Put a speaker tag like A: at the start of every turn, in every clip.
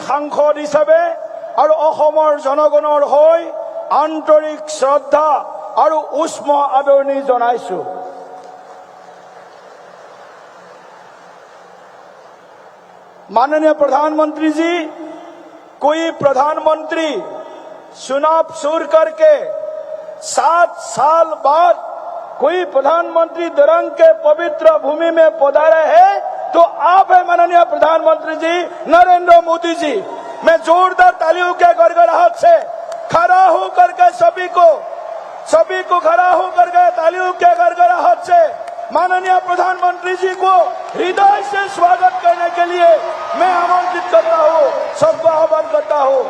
A: সাংসদ হিচাপে আৰু অসমৰ জনগণৰ হৈ আন্তৰিক শ্ৰদ্ধা আৰু উষ্ম আদৰণি জনাইছো। माननीय प्रधानमंत्री जी, कोई प्रधानमंत्री चुनाव शुरू करके 7 साल बाद कोई प्रधानमंत्री दरंग के पवित्र भूमि में पधारे है तो आप है माननीय प्रधानमंत्री जी नरेंद्र मोदी जी। मैं जोरदार तालियों के गड़गड़ाहट से खड़ा होकर के सभी को खड़ा होकर के तालियों के गड़गड़ाहट से माननीय प्रधानमंत्री जी को हृदय से स्वागत करने के लिए मैं आमंत्रित करता हूँ, सबको आह्वान करता हूँ।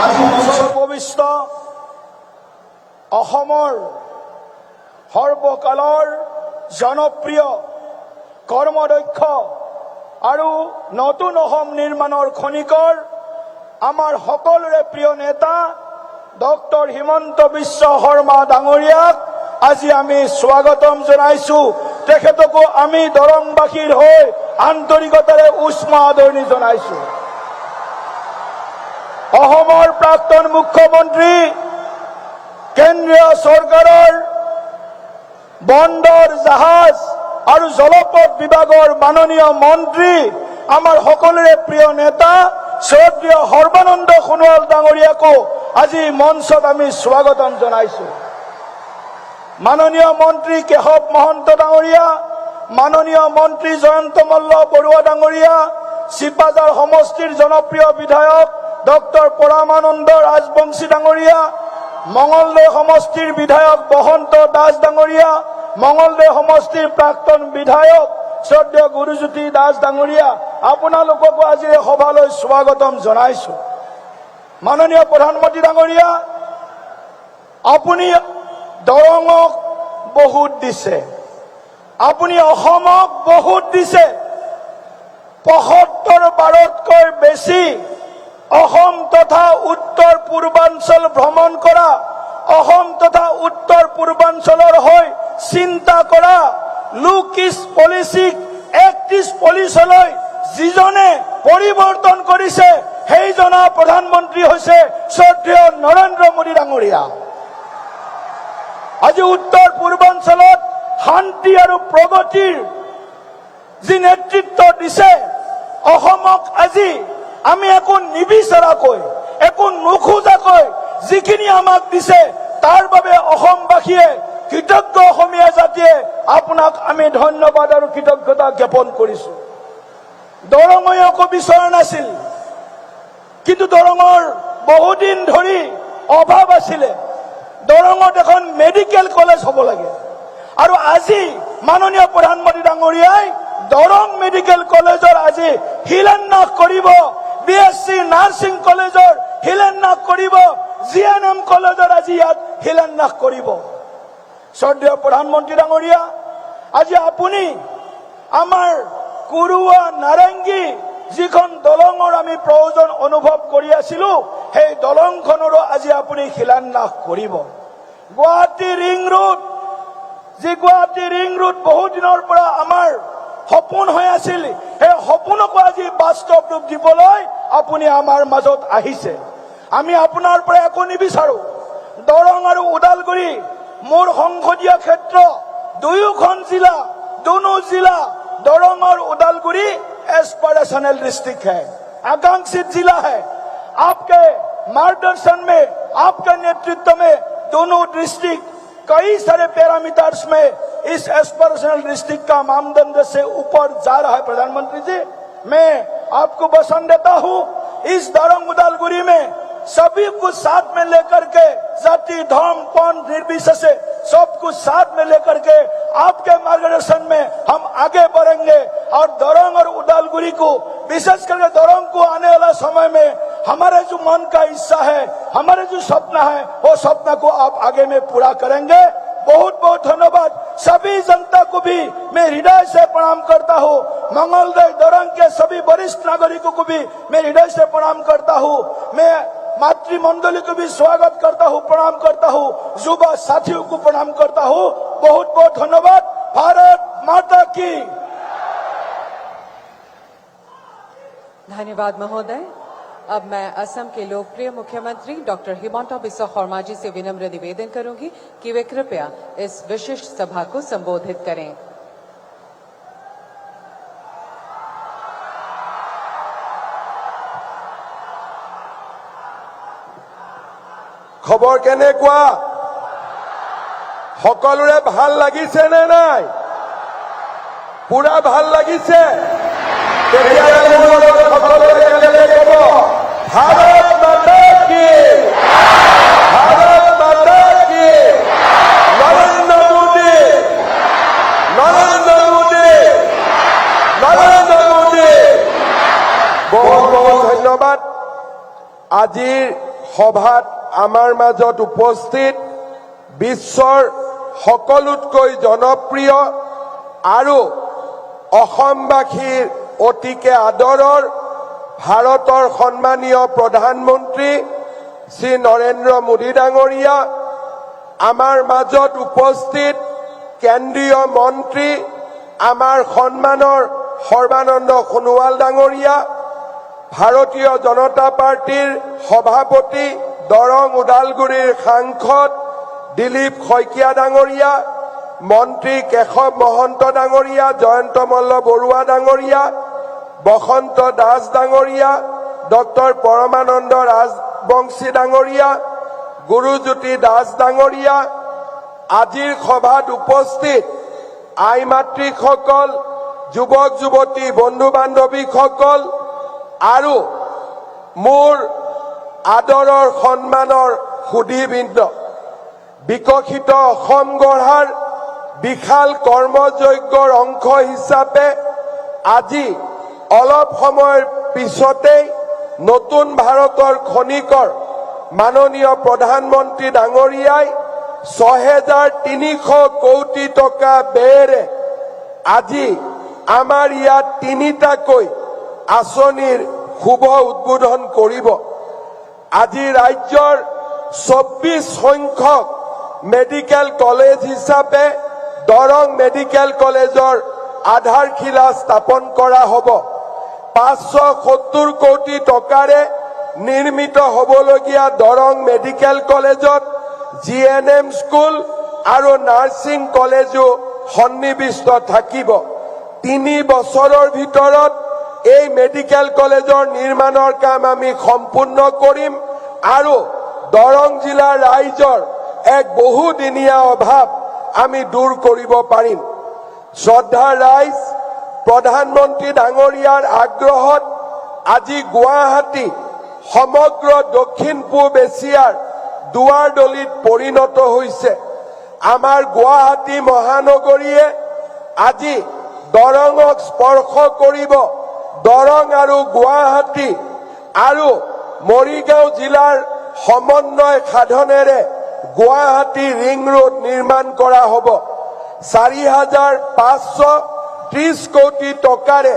A: আজি উপবিষ্ট অসমৰ সৰ্বকালৰ জনপ্ৰিয় কৰ্মদক্ষ আৰু নতুন অসম নিৰ্মাণৰ খনিকৰ আমাৰ সকলোৰে প্ৰিয় নেতা ডক্টৰ হিমন্ত বিশ্ব শৰ্মা ডাঙৰীয়াক আজি আমি স্বাগতম জনাইছো। তেখেতকো আমি দৰংবাসীৰ হৈ আন্তৰিকতাৰে উষ্ম আদৰণি জনাইছো। অসমৰ প্ৰাক্তন মুখ্যমন্ত্ৰী, কেন্দ্ৰীয় চৰকাৰৰ বন্দৰ জাহাজ আৰু জলপথ বিভাগৰ মাননীয় মন্ত্ৰী, আমাৰ সকলোৰে প্ৰিয় নেতা শ্ৰদ্ধেয় সৰ্বানন্দ সোণোৱাল ডাঙৰীয়াকো আজি মঞ্চত আমি স্বাগতম জনাইছো। মাননীয় মন্ত্ৰী কেশৱ মহন্ত ডাঙৰীয়া, মাননীয় মন্ত্ৰী জয়ন্ত মল্ল বৰুৱা ডাঙৰীয়া, চিপাঝাৰ সমষ্টিৰ জনপ্ৰিয় বিধায়ক ডক্টৰ পৰমানন্দ ৰাজবংশী ডাঙৰীয়া, মঙলদৈ সমষ্টিৰ বিধায়ক বসন্ত দাস ডাঙৰীয়া, মঙলদৈ সমষ্টিৰ প্ৰাক্তন বিধায়ক শ্ৰদ্ধেয় গুৰুজ্যোতি দাস ডাঙৰীয়া, আপোনালোককো আজি এই সভালৈ স্বাগতম জনাইছো। মাননীয় প্ৰধানমন্ত্ৰী ডাঙৰীয়া, আপুনি দৰঙক বহুত দিছে, আপুনি অসমক বহুত দিছে। ৭৫ বাৰতকৈ বেছি অসম তথা উত্তৰ পূৰ্বাঞ্চল ভ্ৰমণ কৰা, অসম তথা উত্তৰ পূৰ্বাঞ্চলৰ হৈ চিন্তা কৰা, লুক ইষ্ট পলিচিক এক্ট ইষ্ট পলিচলৈ যিজনে পৰিৱৰ্তন কৰিছে সেইজনা প্ৰধানমন্ত্ৰী হৈছে শ্ৰদ্ধেয় নৰেন্দ্ৰ মোদী ডাঙৰীয়া। আজি উত্তৰ পূৰ্বাঞ্চলত শান্তি আৰু প্ৰগতিৰ যি নেতৃত্ব দিছে, অসমক আজি আমি একো নিবিচাৰাকৈ, একো নোখোজাকৈ যিখিনি আমাক দিছে তাৰ বাবে অসমবাসীয়ে, কৃতজ্ঞ অসমীয়া জাতিয়ে আপোনাক আমি ধন্যবাদ আৰু কৃতজ্ঞতা জ্ঞাপন কৰিছো। দৰঙে একো বিচৰা নাছিল, কিন্তু দৰঙৰ বহুদিন ধৰি অভাৱ আছিলে। দৰঙত এখন মেডিকেল কলেজ হ'ব লাগে আৰু আজি মাননীয় প্ৰধানমন্ত্ৰী ডাঙৰীয়াই দৰং মেডিকেল কলেজৰ আজি শিলান্যাস কৰিব, BSc নাৰ্ছিং কলেজৰ শিলান্যাস কৰিব, GNM কলেজৰ আজি ইয়াত শিলান্যাস কৰিব। শ্ৰদ্ধেয় প্ৰধানমন্ত্ৰী ডাঙৰীয়া, আজি আপুনি আমাৰ কুৰুৱা নাৰেংগী যিখন দলঙৰ আমি প্ৰয়োজন অনুভৱ কৰি আছিলো, সেই দলংখনৰো আজি আপুনি শিলান্যাস কৰিব। গুৱাহাটী ৰিং ৰোড, যি গুৱাহাটী ৰিং ৰোড বহু দিনৰ পৰা আমাৰ সপোন হৈ আছিল, সেই সপোনকো আজি বাস্তৱ ৰূপ দিবলৈ আপুনি আমাৰ মাজত আহিছে। আমি আপোনাৰ পৰা একো নিবিচাৰো। দৰং আৰু ওদালগুৰি মোৰ সংসদীয় ক্ষেত্ৰ, দুয়োখন জিলা, दोनों जिला दरंग और उदालगुरी एस्पिरेशनल डिस्ट्रिक्ट है, आकांक्षित जिला है। आपके मार्गदर्शन में, आपके नेतृत्व में दोनों डिस्ट्रिक्ट कई सारे पैरामीटर्स में इस एस्पिरेशनल डिस्ट्रिक्ट का मानदंड से ऊपर जा रहा है। प्रधानमंत्री जी, मैं आपको वचन देता हूं, इस दरंग उदालगुरी में सभी कुछ साथ में लेकर के, जाति धर्म पंथ निर्विशेष से सब कुछ साथ में लेकर के आपके मार्गदर्शन में हम आगे बढ़ेंगे और दरंग और उदालगुरी को, विशेष करके दरंग को आने वाला समय में हमारे जो मन का इच्छा है, हमारे जो सपना है, वो सपना को आप आगे में पूरा करेंगे। बहुत बहुत धन्यवाद। सभी जनता को भी मैं हृदय से प्रणाम करता हूँ। मंगलदय दरंग के सभी वरिष्ठ नागरिकों को भी मैं हृदय से प्रणाम करता हूँ। मैं मातृमंडली को भी स्वागत करता हूँ, प्रणाम करता हूँ। युवा साथियों को प्रणाम करता हूँ। बहुत बहुत धन्यवाद। भारत माता की।
B: धन्यवाद महोदय। अब मैं असम के लोकप्रिय मुख्यमंत्री डॉक्टर हिमंता बिस्वा शर्मा जी से विनम्र निवेदन करूंगी कि वे कृपया इस विशिष्ट सभा को संबोधित करें।
C: खबर केनेकुआ सकलोरे ভাল লাগিছে নে নাই? পুরা ভাল লাগিছে? भारत माता की, भारत माता की, नरेंद्र मोदी, नरेंद्र मोदी, नरेंद्र मोदी। बहुत बहुत धन्यवाद। আজিৰ সভাত আমাৰ মাজত উপস্থিত বিশ্বৰ সকলোতকৈ জনপ্ৰিয় আৰু অসমবাসীৰ অতিকে আদৰৰ ভাৰতৰ সন্মানীয় প্ৰধানমন্ত্ৰী শ্ৰী নৰেন্দ্ৰ মোদী ডাঙৰীয়া, আমাৰ মাজত উপস্থিত কেন্দ্ৰীয় মন্ত্ৰী আমাৰ সন্মানৰ সৰ্বানন্দ সোণোৱাল ডাঙৰীয়া, ভাৰতীয় জনতা পাৰ্টিৰ সভাপতি দৰং ওদালগুৰিৰ সাংসদ দিলীপ শইকীয়া ডাঙৰীয়া, মন্ত্ৰী কেশৱ মহন্ত ডাঙৰীয়া, জয়ন্ত মল্ল বৰুৱা ডাঙৰীয়া, বসন্ত দাস ডাঙৰীয়া, ডক্টৰ পৰমানন্দ ৰাজবংশী ডাঙৰীয়া, গুৰুজ্যোতি দাস ডাঙৰীয়া, আজিৰ সভাত উপস্থিত আই মাতৃসকল, যুৱক যুৱতী, বন্ধু বান্ধৱীসকল আৰু মোৰ আদৰৰ সন্মানৰ সুধীবৃন্দ, বিকশিত অসম গঢ়াৰ বিশাল কৰ্মযজ্ঞৰ অংশ হিচাপে আজি অলপ সময়ৰ পিছতেই নতুন ভাৰতৰ খনিকৰ মাননীয় প্ৰধানমন্ত্ৰী ডাঙৰীয়াই ৬,৩০০ কোটি টকা ব্যয়েৰে আজি আমাৰ ইয়াত তিনিটাকৈ আঁচনিৰ শুভ উদ্বোধন কৰিব। আজি ৰাজ্যৰ ২৪ সংখ্যক মেডিকেল কলেজ হিচাপে দৰং মেডিকেল কলেজৰ আধাৰশিলা স্থাপন কৰা হ'ব। ৫৭০ কোটি টকাৰে নিৰ্মিত হ'বলগীয়া দৰং মেডিকেল কলেজত GNM স্কুল আৰু নাৰ্ছিং কলেজো সন্নিৱিষ্ট থাকিব। ৩ বছৰৰ ভিতৰত এই মেডিকেল কলেজৰ নিৰ্মাণৰ কাম আমি সম্পূৰ্ণ কৰিম আৰু দৰং জিলাৰ ৰাইজৰ এক বহুদিনীয়া অভাৱ আমি দূৰ কৰিব পাৰিম। শ্ৰদ্ধাৰ ৰাইজ, প্ৰধানমন্ত্ৰী ডাঙৰীয়াৰ আগ্ৰহত আজি গুৱাহাটী সমগ্ৰ দক্ষিণ পূব এছিয়াৰ দুৱাৰদলিত পৰিণত হৈছে। আমাৰ গুৱাহাটী মহানগৰীয়ে আজি দৰঙক স্পৰ্শ কৰিব। দৰং আৰু গুৱাহাটী আৰু মৰিগাঁও জিলাৰ সমন্বয় সাধনেৰে গুৱাহাটী ৰিং ৰোড নিৰ্মাণ কৰা হ'ব। ৪,৫৩০ কোটি টকাৰে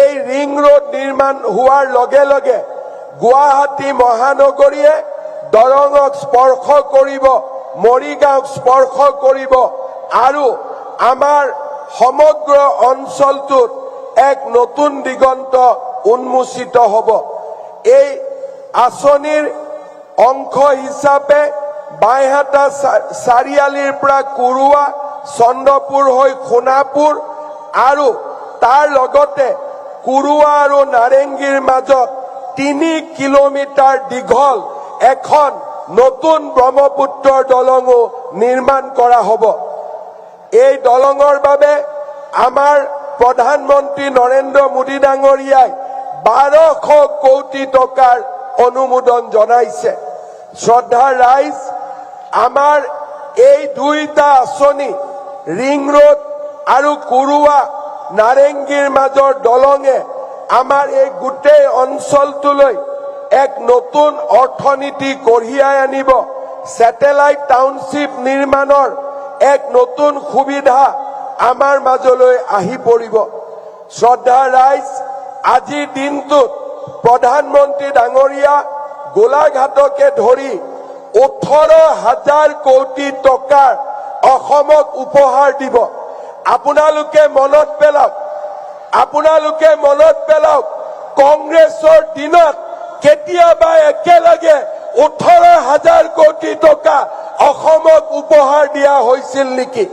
C: এই ৰিং ৰোড নিৰ্মাণ হোৱাৰ লগে লগে গুৱাহাটী মহানগৰীয়ে দৰঙক স্পৰ্শ কৰিব, মৰিগাঁওক স্পৰ্শ কৰিব আৰু আমাৰ সমগ্ৰ অঞ্চলটোত এক নতুন দিগন্ত উন্মোচিত হ'ব। এই আঁচনিৰ অংশ হিচাপে বাইহাটা চাৰিআলিৰ পৰা কুৰুৱা, চন্দ্ৰপুৰ হৈ সোণাপুৰ আৰু তাৰ লগতে কুৰুৱা আৰু নাৰেংগীৰ মাজত ৩ কিলোমিটাৰ দীঘল এখন নতুন ব্ৰহ্মপুত্ৰৰ দলঙো নিৰ্মাণ কৰা হ'ব। এই দলঙৰ বাবে আমাৰ প্ৰধানমন্ত্ৰী নৰেন্দ্ৰ মোদী ডাঙৰীয়াই ১২০০ কোটি টকাৰ অনুমোদন জনাইছে। শ্ৰদ্ধাৰ ৰাইজ, আমাৰ এই দুইটা আঁচনি ৰিং ৰোড আৰু কুৰুৱা নাৰেংগীৰ মাজৰ দলঙে আমাৰ এই গোটেই অঞ্চলটোলৈ এক নতুন অৰ্থনীতি কঢ়িয়াই আনিব। স্যাটেলাইট টাউনশ্বিপ নিৰ্মাণৰ এক নতুন সুবিধা আমাৰ মাজলৈ আহি পৰিব। শ্ৰদ্ধা ৰাইজ, আজিৰ দিনটোত প্ৰধানমন্ত্ৰী ডাঙৰীয়া গোলাঘাটকে ধৰি 18,000 কোটি টকাৰ অসমক উপহাৰ দিব। আপোনালোকে মনত পেলাওক কংগ্ৰেছৰ দিনত কেতিয়াবা একেলগে 18,000 কোটি টকা অসমক উপহাৰ দিয়া হৈছিল নেকি?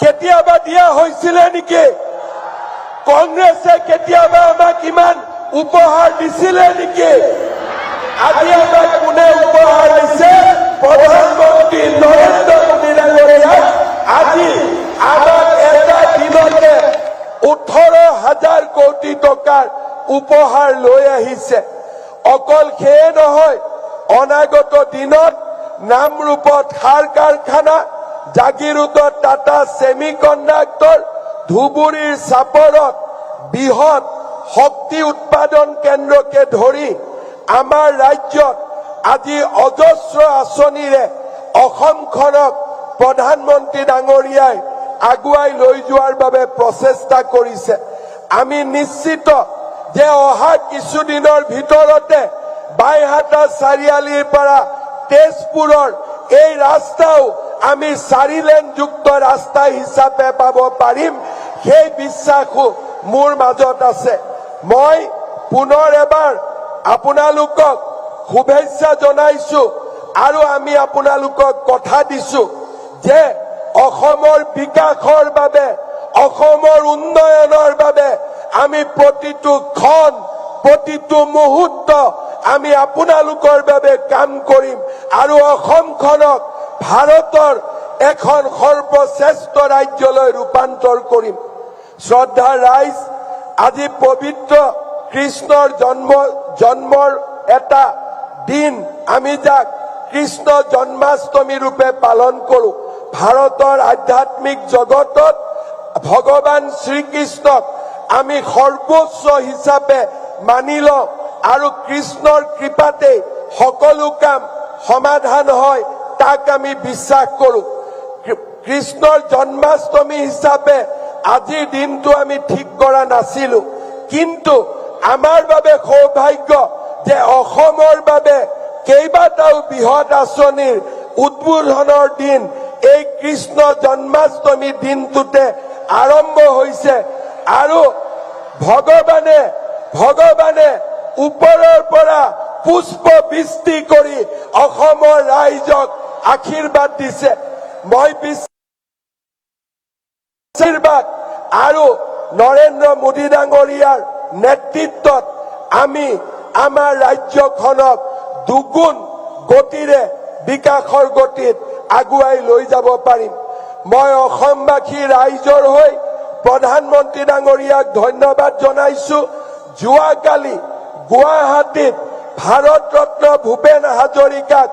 C: কেতিয়াবা দিয়া হৈছিলে নেকি? কংগ্ৰেছে কেতিয়াবা আমাক ইমান উপহাৰ দিছিলে নেকি? আজি আমাক কোনে উপহাৰ দিছে? প্ৰধানমন্ত্ৰী নৰেন্দ্ৰ মোদী ডাঙৰীয়াই আজি আমাক এটা দিনতে 18,000 কোটি টকাৰ উপহাৰ লৈ আহিছে। অকল সেয়ে নহয়, অনাগত দিনত নামৰূপত সাৰ কাৰখানা, জাগিৰোডত টাটা ছেমি কণ্ডাক্টৰ, ধুবুৰীৰ চাপৰত বৃহৎ শক্তি উৎপাদন কেন্দ্ৰকে ধৰি আমাৰ ৰাজ্যত আজি অজস্ৰ আঁচনিৰে অসমখনক প্ৰধানমন্ত্ৰী ডাঙৰীয়াই আগুৱাই লৈ যোৱাৰ বাবে প্ৰচেষ্টা কৰিছে। আমি নিশ্চিত যে অহা কিছুদিনৰ ভিতৰতে বাইহাটা চাৰিআলিৰ পৰা তেজপুৰৰ এই ৰাস্তাও আমি 4 লেনযুক্ত ৰাস্তা হিচাপে পাব পাৰিম, সেই বিশ্বাসো মোৰ মাজত আছে। মই পুনৰ এবাৰ আপোনালোকক শুভেচ্ছা জনাইছো আৰু আমি আপোনালোকক কথা দিছো যে অসমৰ বিকাশৰ বাবে, অসমৰ উন্নয়নৰ বাবে আমি প্ৰতিটো ক্ষণ, প্ৰতিটো মুহূৰ্ত আমি আপোনালোকৰ বাবে কাম কৰিম আৰু অসমখনক ভাৰতৰ এখন সৰ্বশ্ৰেষ্ঠ ৰাজ্যলৈ ৰূপান্তৰ কৰিম। শ্ৰদ্ধা ৰাইজ, আজি পবিত্ৰ কৃষ্ণৰ জন্মৰ এটা দিন, আমি যাক কৃষ্ণ জন্মাষ্টমী ৰূপে পালন কৰো। ভাৰতৰ আধ্যাত্মিক জগতত ভগৱান শ্ৰীকৃষ্ণক আমি সৰ্বোচ্চ হিচাপে মানি লওঁ আৰু কৃষ্ণৰ কৃপাতে সকলো কাম সমাধান হয়, তাক আমি বিশ্বাস কৰো। কৃষ্ণৰ জন্মাষ্টমী হিচাপে আজিৰ দিনটো আমি ঠিক কৰা নাছিলো, কিন্তু আমাৰ বাবে সৌভাগ্য যে অসমৰ বাবে কেইবাটাও বৃহৎ আঁচনিৰ উদ্বোধনৰ দিন এই কৃষ্ণ জন্মাষ্টমী দিনটোতে আৰম্ভ হৈছে আৰু ভগৱানে ওপৰৰ পৰা পুষ্প বৃষ্টি কৰি অসমৰ ৰাইজক আশীৰ্বাদ দিছে। মই আশীৰ্বাদ আৰু নৰেন্দ্ৰ মোদী ডাঙৰীয়াৰ নেতৃত্বত আমি আমাৰ ৰাজ্যখনক দুগুণ গতিৰে বিকাশৰ গতিত আগুৱাই লৈ যাব পাৰিম। মই অসমবাসী ৰাইজৰ হৈ প্ৰধানমন্ত্ৰী ডাঙৰীয়াক ধন্যবাদ জনাইছো। যোৱাকালি গুৱাহাটীত ভাৰত ৰত্ন ভূপেন হাজৰিকাক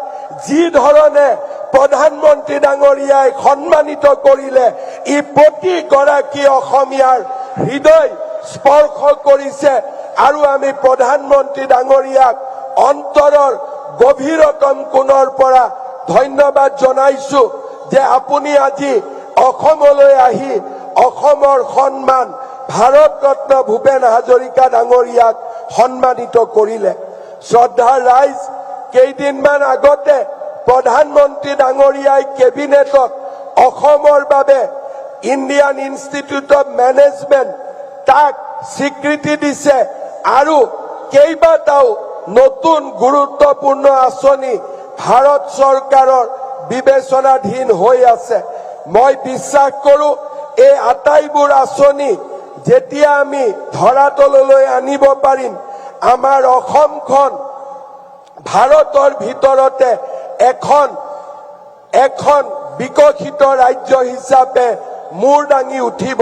C: যি ধৰণে প্ৰধানমন্ত্ৰী ডাঙৰীয়াই সন্মানিত কৰিলে, ই প্ৰতিগৰাকী অসমীয়াৰ হৃদয় স্পৰ্শ কৰিছে আৰু আমি প্ৰধানমন্ত্ৰী ডাঙৰীয়াক অন্তৰৰ গভীৰতম কোণৰ পৰা ধন্যবাদ জনাইছো যে আপুনি আজি অসমলৈ আহি অসমৰ সন্মান ভাৰত ৰত্ন ভূপেন হাজৰিকা ডাঙৰীয়াক সন্মানিত কৰিলে। শ্ৰদ্ধা ৰাইজ, কেইদিনমান আগতে প্ৰধানমন্ত্ৰী ডাঙৰীয়াই কেবিনেটত অসমৰ বাবে ইণ্ডিয়ান ইনষ্টিটিউট অফ মেনেজমেণ্ট তাক স্বীকৃতি দিছে আৰু কেইবাটাও নতুন গুৰুত্বপূৰ্ণ আঁচনি ভাৰত চৰকাৰৰ বিবেচনাধীন হৈ আছে। মই বিশ্বাস কৰো এই আটাইবোৰ আঁচনি যেতিয়া আমি ধৰাতললৈ আনিব পাৰিম, আমাৰ অসমখন ভাৰতৰ ভিতৰতে এখন বিকশিত ৰাজ্য হিচাপে মূৰ দাঙি উঠিব।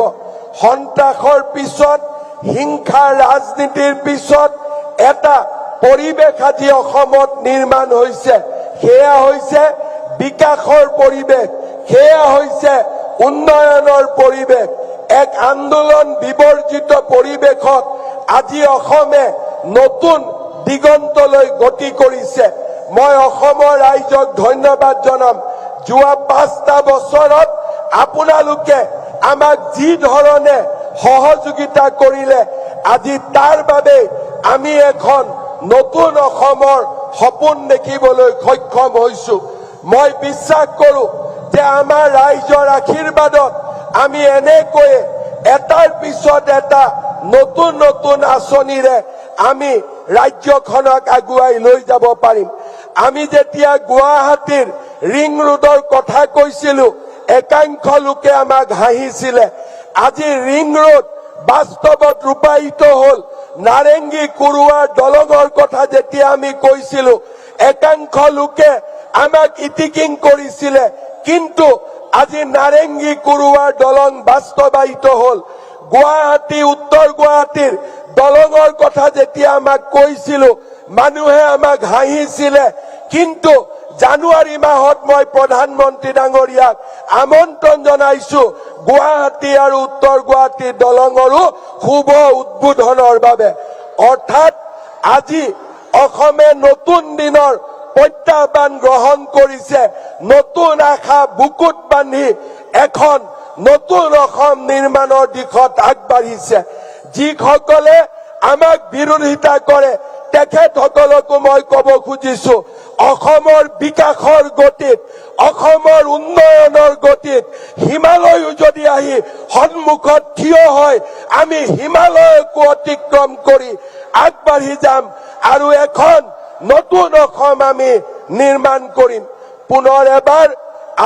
C: সন্ত্ৰাসৰ পিছত, হিংসাৰ ৰাজনীতিৰ পিছত এটা পৰিৱেশ আজি অসমত নিৰ্মাণ হৈছে, সেয়া হৈছে বিকাশৰ পৰিৱেশ, সেয়া হৈছে উন্নয়নৰ পৰিৱেশ। এক আন্দোলন বিবৰ্জিত পৰিৱেশত আজি অসমে নতুন দিগন্তলৈ গতি কৰিছে। মই অসমৰ ৰাইজক ধন্যবাদ জনাম যোৱা 5টা বছৰত আপোনালোকে আমাক যি ধৰণে সহযোগিতা কৰিলে আজি তাৰ বাবে আমি এখন নতুন অসমৰ সপোন দেখিবলৈ সক্ষম হৈছো। মই বিশ্বাস কৰো যে আমাৰ ৰাইজৰ আশীৰ্বাদত আমি এনেকৈয়ে এটাৰ পিছত এটা নতুন নতুন আঁচনিৰে আমি ৰাজ্যখনক আগুৱাই লৈ যাব পাৰিম। আমি যেতিয়া গুৱাহাটীৰ ৰিং ৰোডৰ কথা কৈছিলো একাংশ লোকে আমাক হাঁহিছিলে। আজি ৰিং ৰোড বাস্তৱত ৰূপায়িত হল। নাৰেংগী কুৰুৱাৰ দলঙৰ কথা যেতিয়া আমি কৈছিলো একাংশ লোকে আমাক ইটিকিং কৰিছিলে, কিন্তু আজি নাৰেংগী কুৰুৱাৰ দলং বাস্তৱায়িত হল। গুৱাহাটী উত্তৰ গুৱাহাটীৰ দলঙৰ কথা যেতিয়া আমাক কৈছিলো মানুহে আমাক হাঁহিছিলে, কিন্তু জানুৱাৰী মাহত মই প্ৰধানমন্ত্ৰী ডাঙৰীয়াক আমন্ত্ৰণ জনাইছো গুৱাহাটী আৰু উত্তৰ গুৱাহাটীৰ দলঙৰো শুভ উদ্বোধনৰ বাবে। অৰ্থাৎ আজি অসমে নতুন দিনৰ প্ৰত্যাহ্বান গ্ৰহণ কৰিছে, নতুন আশা বুকুত বান্ধি এখন নতুন অসম নিৰ্মাণৰ দিশত আগবাঢ়িছে। যিসকলে আমাক বিৰোধিতা কৰে তেখেতসকলকো মই কব খুজিছো অসমৰ বিকাশৰ গতিত, অসমৰ উন্নয়নৰ গতিত হিমালয়ো যদি আহি সন্মুখত থিয় হয় আমি হিমালয়কো অতিক্ৰম কৰি আগবাঢ়ি যাম আৰু এখন নতুন অসম আমি নিৰ্মাণ কৰিম। পুনৰ এবাৰ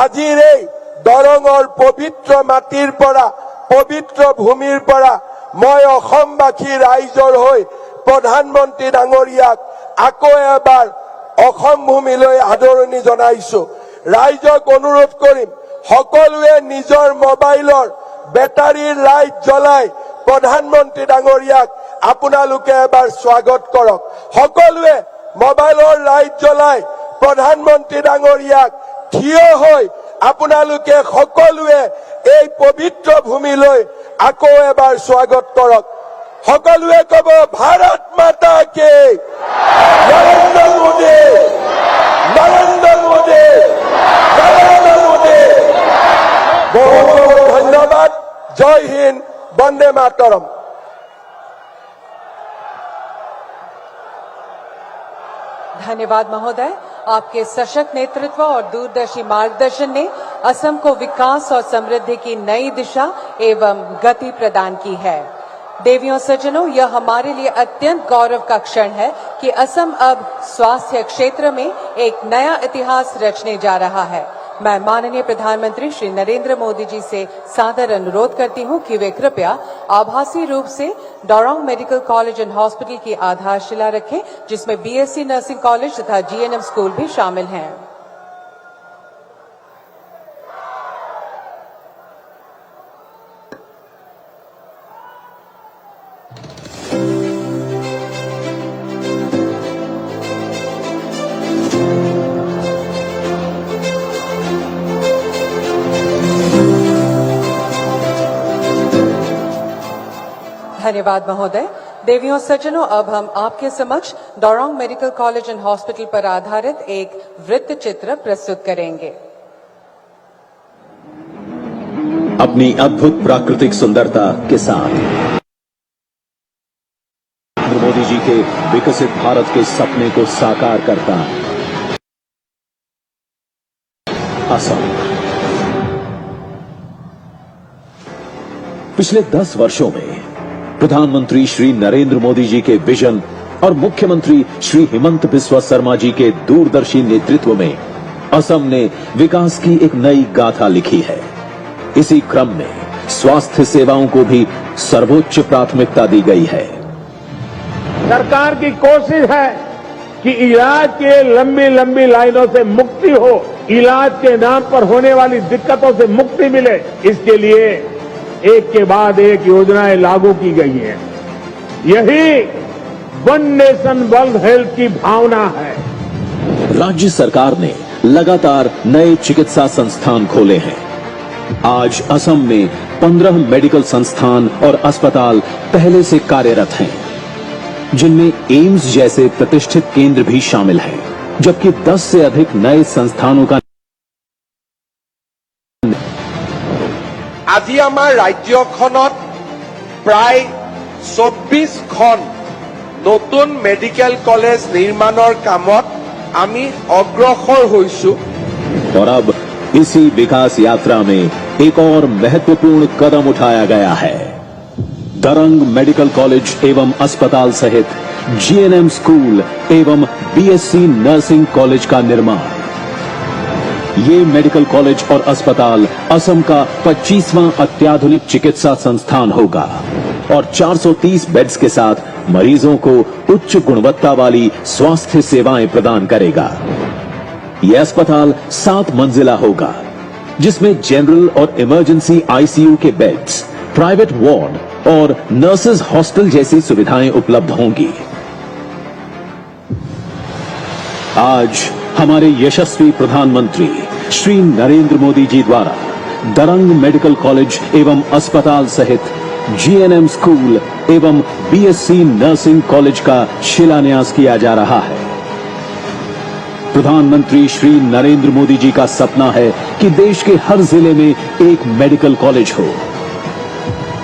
C: আজিৰ এই দৰঙৰ পবিত্ৰ মাটিৰ পৰা, পবিত্ৰ ভূমিৰ পৰা মই অসমবাসী ৰাইজৰ হৈ প্ৰধানমন্ত্ৰী ডাঙৰীয়াক আকৌ এবাৰ অসম ভূমিলৈ আদৰণি জনাইছো। ৰাইজক অনুৰোধ কৰিম সকলোৱে নিজৰ মোবাইলৰ বেটাৰীৰ লাইট জ্বলাই প্ৰধানমন্ত্ৰী ডাঙৰীয়াক আপোনালোকে এবাৰ স্বাগত কৰক। সকলোৱে মোবাইলৰ লাইট জ্বলাই প্ৰধানমন্ত্ৰী ডাঙৰীয়াক থিয় হৈ আপোনালোকে সকলোৱে এই পবিত্ৰ ভূমিলৈ আকৌ এবাৰ স্বাগত কৰক। সকলোৱে কব ভাৰত মাতা কি নৰেন্দ্ৰ মোদী, নৰেন্দ্ৰ মোদী, নৰেন্দ্ৰ মোদী। বহুত বহুত ধন্যবাদ। জয় হিন্দ, বন্দে মাতৰম।
B: धन्यवाद महोदय। आपके सशक्त नेतृत्व और दूरदर्शी मार्गदर्शन ने असम को विकास और समृद्धि की नई दिशा एवं गति प्रदान की है। देवियों सज्जनों, यह हमारे लिए अत्यंत गौरव का क्षण है कि असम अब स्वास्थ्य क्षेत्र में एक नया इतिहास रचने जा रहा है। मैं माननीय प्रधानमंत्री श्री नरेंद्र मोदी जी से सादर अनुरोध करती हूं कि वे कृपया आभासी रूप से डोरोंग मेडिकल कॉलेज एंड हॉस्पिटल की आधारशिला रखें, जिसमें बीएससी नर्सिंग कॉलेज तथा जीएनएम स्कूल भी शामिल हैं। धन्यवाद महोदय। देवियों सज्जनों, अब हम आपके समक्ष डोरोंग मेडिकल कॉलेज एंड हॉस्पिटल पर आधारित एक वृत्त चित्र प्रस्तुत करेंगे।
D: अपनी अद्भुत प्राकृतिक सुंदरता के साथ नरेंद्र मोदी जी के विकसित भारत के सपने को साकार करता असम। पिछले 10 वर्षों में प्रधानमंत्री श्री नरेंद्र मोदी जी के विजन और मुख्यमंत्री श्री हिमंत बिस्वा शर्मा जी के दूरदर्शी नेतृत्व में असम ने विकास की एक नई गाथा लिखी है। इसी क्रम में स्वास्थ्य सेवाओं को भी सर्वोच्च प्राथमिकता दी गई है।
E: सरकार की कोशिश है कि इलाज के लंबी लंबी लाइनों से मुक्ति हो, इलाज के नाम पर होने वाली दिक्कतों से मुक्ति मिले। इसके लिए एक के बाद एक योजनाएं लागू की गई हैं। यही वन नेशन वन हेल्थ की भावना है।
D: राज्य सरकार ने लगातार नए चिकित्सा संस्थान खोले हैं। आज असम में 15 मेडिकल संस्थान और अस्पताल पहले से कार्यरत हैं, जिनमें एम्स जैसे प्रतिष्ठित केंद्र भी शामिल हैं, जबकि 10 से अधिक नए संस्थानों का
C: আজি আমাৰ ৰাজ্যখনত প্ৰায় 24খন নতুন মেডিকেল কলেজ নিৰ্মাণৰ কামত আমি অগ্ৰসৰ হৈছো।
D: और अब इसी विकास यात्रा में एक और महत्वपूर्ण कदम उठाया गया है। दरंग मेडिकल कॉलेज एवं अस्पताल सहित जीएनएम स्कूल एवं बीएससी नर्सिंग कॉलेज का निर्माण। ये मेडिकल कॉलेज और अस्पताल असम का 25वां अत्याधुनिक चिकित्सा संस्थान होगा और 430 बेड्स के साथ मरीजों को उच्च गुणवत्ता वाली स्वास्थ्य सेवाएं प्रदान करेगा। यह अस्पताल 7 मंजिला होगा, जिसमें जनरल और इमरजेंसी आईसीयू के बेड्स, प्राइवेट वार्ड और नर्सेज हॉस्टल जैसी सुविधाएं उपलब्ध होंगी। आज हमारे यशस्वी प्रधानमंत्री श्री नरेंद्र मोदी जी द्वारा दरंग मेडिकल कॉलेज एवं अस्पताल सहित जीएनएम स्कूल एवं बीएससी नर्सिंग कॉलेज का शिलान्यास किया जा रहा है। प्रधानमंत्री श्री नरेंद्र मोदी जी का सपना है कि देश के हर जिले में एक मेडिकल कॉलेज हो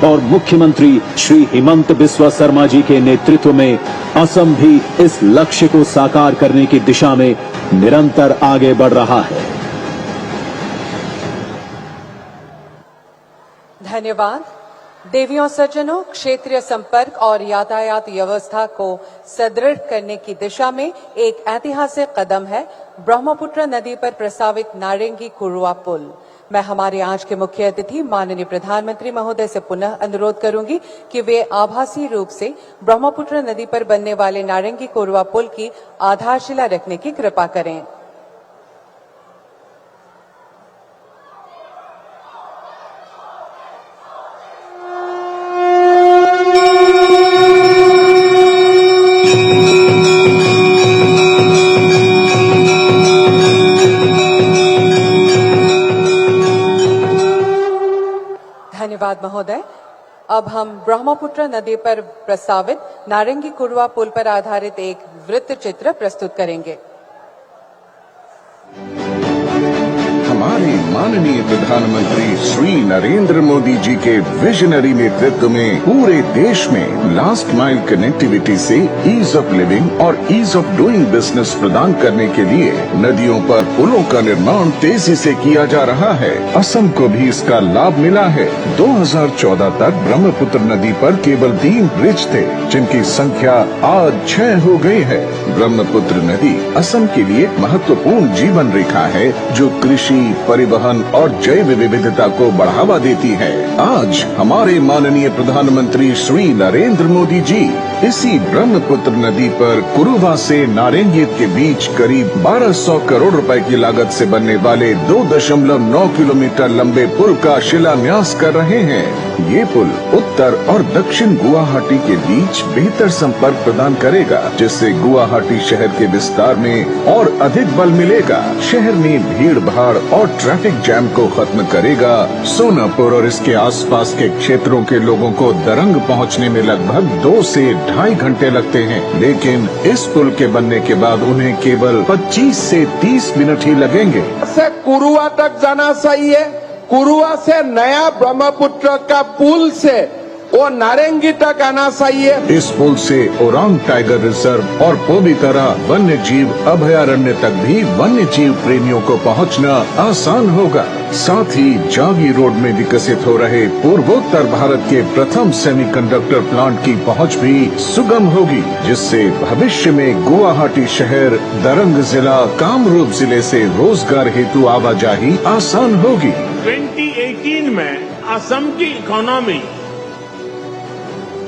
D: और मुख्यमंत्री श्री हिमंत बिस्वा शर्मा जी के नेतृत्व में असम भी इस लक्ष्य को साकार करने की दिशा में निरंतर आगे बढ़ रहा है।
B: धन्यवाद। देवियों सज्जनों, क्षेत्रीय संपर्क और यातायात व्यवस्था को सुदृढ़ करने की दिशा में एक ऐतिहासिक कदम है ब्रह्मपुत्र नदी पर प्रस्तावित नारंगी कुरुआ पुल। मैं हमारे आज के मुख्य अतिथि माननीय प्रधानमंत्री महोदय से पुनः अनुरोध करूंगी कि वे आभासी रूप से ब्रह्मपुत्र नदी पर बनने वाले नारंगी कुरुआ पुल की आधारशिला रखने की कृपा करें। धन्यवाद महोदय। अब हम ब्रह्मपुत्र नदी पर प्रस्तावित नारंगी कुरुआ पुल पर आधारित एक वृत्त चित्र प्रस्तुत करेंगे।
F: हमारे माननीय प्रधानमंत्री श्री नरेंद्र मोदी जी के विजनरी नेतृत्व में पूरे देश में लास्ट माइल कनेक्टिविटी से ईज ऑफ लिविंग और ईज ऑफ डूइंग बिजनेस प्रदान करने के लिए नदियों पर पुलों का निर्माण तेजी से किया जा रहा है। असम को भी इसका लाभ मिला है। 2014 तक ब्रह्मपुत्र नदी पर केवल 3 ब्रिज थे, जिनकी संख्या आज 6 हो गई है। ब्रह्मपुत्र नदी असम के लिए महत्वपूर्ण जीवन रेखा है, जो कृषि, परिवहन और जैव विविधता को बढ़ावा देती है। आज हमारे माननीय प्रधानमंत्री श्री नरेंद्र मोदी जी इसी ब्रह्मपुत्र नदी पर कुरुवा से नारंगी के बीच करीब 1200 करोड़ रुपए की लागत से बनने वाले 2.9 किलोमीटर लंबे पुल का शिलान्यास कर रहे हैं। ये पुल उत्तर और दक्षिण गुवाहाटी के बीच बेहतर संपर्क प्रदान करेगा, जिससे गुवाहाटी शहर के विस्तार में और अधिक बल मिलेगा। शहर में भीड़ भाड़ और ट्रैफिक जैम को खत्म करेगा। सोनापुर और इसके आसपास के क्षेत्रों के लोगों को दरंग पहुंचने में लगभग 2 से 2.5 घंटे लगते हैं, लेकिन इस पुल के बनने के बाद उन्हें केवल 25 से 30 मिनट ही लगेंगे।
C: से कुरुआ तक जाना सही है। कुरुआ से नया ब्रह्मपुत्र का पुल से वो नारंगी तक आना चाहिए।
F: इस पुल से ओरांग टाइगर रिजर्व और पोबितरा वन्य जीव अभयारण्य तक भी वन्य जीव प्रेमियों को पहुंचना आसान होगा। साथ ही जागी रोड में विकसित हो रहे पूर्वोत्तर भारत के प्रथम सेमीकंडक्टर प्लांट की पहुंच भी सुगम होगी, जिससे भविष्य में गुवाहाटी शहर, दरंग जिला, कामरूप जिले से रोजगार हेतु आवाजाही आसान होगी।
E: 2018 में असम की इकोनॉमी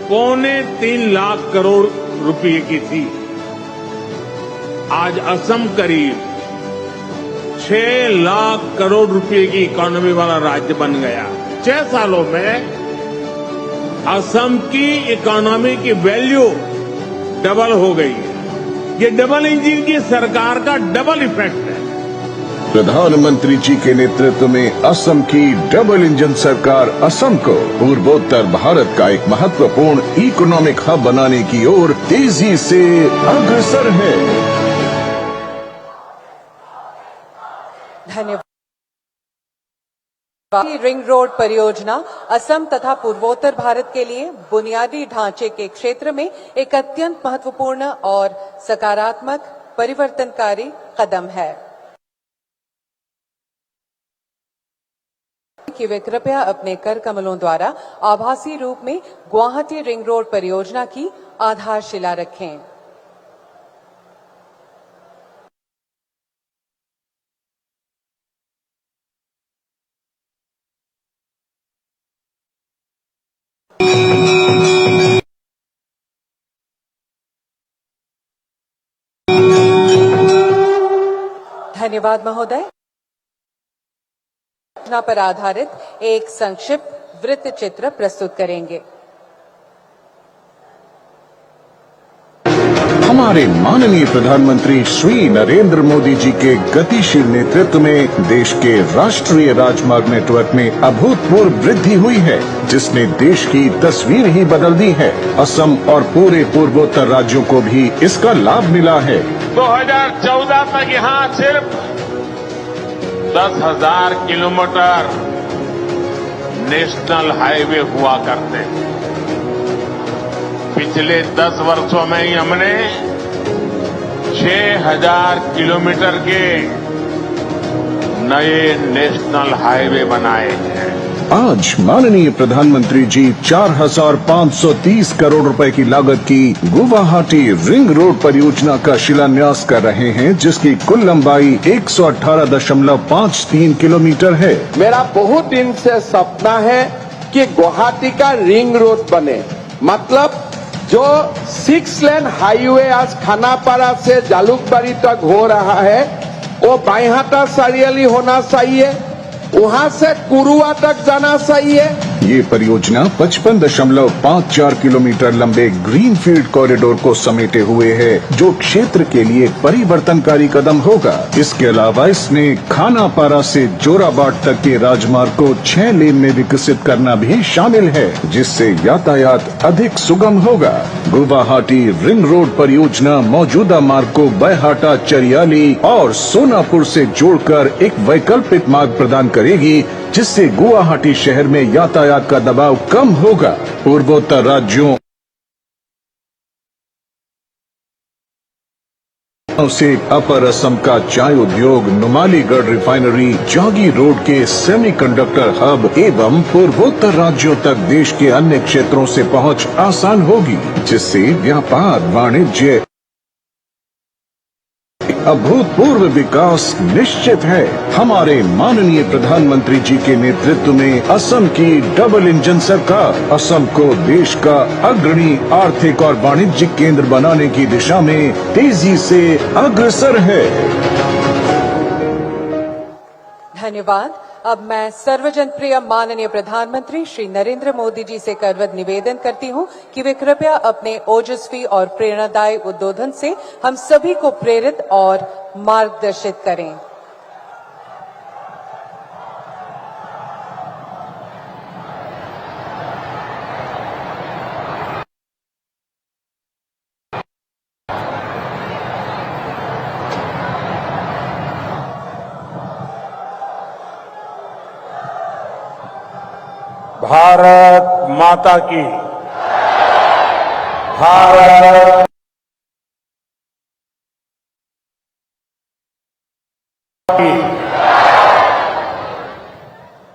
E: 3.25 लाख करोड़ रुपए की थी। आज असम करीब 6 लाख करोड़ रुपए की इकोनॉमी वाला राज्य बन गया। 6 सालों में असम की इकोनॉमी की वैल्यू डबल हो गई है। ये डबल इंजन की सरकार का डबल इफेक्ट है।
F: प्रधानमंत्री जी के नेतृत्व में असम की डबल इंजन सरकार असम को पूर्वोत्तर भारत का एक महत्वपूर्ण इकोनॉमिक हब बनाने की ओर तेजी से अग्रसर है।
B: धन्यवाद रिंग रोड परियोजना असम तथा पूर्वोत्तर भारत के लिए बुनियादी ढांचे के क्षेत्र में एक अत्यंत महत्वपूर्ण और सकारात्मक परिवर्तनकारी कदम है कि वे कृपया अपने कर कमलों द्वारा आभासी रूप में गुवाहाटी रिंग रोड परियोजना की आधारशिला रखें। धन्यवाद महोदय। योजना पर आधारित एक संक्षिप्त वृत्त चित्र प्रस्तुत करेंगे।
F: हमारे माननीय प्रधानमंत्री श्री नरेंद्र मोदी जी के गतिशील नेतृत्व में देश के राष्ट्रीय राजमार्ग नेटवर्क में अभूतपूर्व वृद्धि हुई है, जिसने देश की तस्वीर ही बदल दी है। असम और पूरे पूर्वोत्तर राज्यों को भी इसका लाभ मिला है।
E: 2014 तक यहाँ सिर्फ 10,000 किलोमीटर नेशनल हाईवे हुआ करते थे। पिछले 10 वर्षों में ही हमने 6,000 किलोमीटर के नए नेशनल हाईवे बनाए हैं।
F: आज माननीय प्रधानमंत्री जी 4,530 करोड़ रुपए की लागत की गुवाहाटी रिंग रोड परियोजना का शिलान्यास कर रहे हैं, जिसकी कुल लंबाई 118.53 किलोमीटर है।
C: मेरा बहुत दिन से सपना है कि गुवाहाटी का रिंग रोड बने, मतलब जो 6 लेन हाईवे आज खानापारा से जालुकबाड़ी तक हो रहा है, वो बाईहाटा सारियाली होना चाहिए, वहां से कुरुआ तक जाना चाहिए।
F: ये परियोजना 55.54 किलोमीटर लंबे ग्रीनफील्ड कॉरिडोर को समेटे हुए है, जो क्षेत्र के लिए परिवर्तनकारी कदम होगा। इसके अलावा इसने खानापारा से जोराबाट तक के राजमार्ग को 6 लेन में विकसित करना भी शामिल है, जिससे यातायात अधिक सुगम होगा। गुवाहाटी रिंग रोड परियोजना मौजूदा मार्ग को बाईहाटा, चरियाली और सोनापुर से जोड़कर एक वैकल्पिक मार्ग प्रदान करेगी, जिससे गुवाहाटी शहर में यातायात का दबाव कम होगा। पूर्वोत्तर राज्यों से अपर असम का चाय उद्योग, नुमालीगढ़ रिफाइनरी, जागी रोड के सेमीकंडक्टर हब एवं पूर्वोत्तर राज्यों तक देश के अन्य क्षेत्रों से पहुंच आसान होगी, जिससे व्यापार, वाणिज्य, अभूतपूर्व विकास निश्चित है। हमारे माननीय प्रधानमंत्री जी के नेतृत्व में असम की डबल इंजन सरकार असम को देश का अग्रणी आर्थिक और वाणिज्यिक केंद्र बनाने की दिशा में तेजी से अग्रसर है।
B: धन्यवाद। अब मैं सर्वजन प्रिय माननीय प्रधानमंत्री श्री नरेंद्र मोदी जी से करवत निवेदन करती हूं कि वे कृपया अपने ओजस्वी और प्रेरणादायी उद्बोधन से हम सभी को प्रेरित और मार्गदर्शित करें।
E: भारत माता की, भारत की।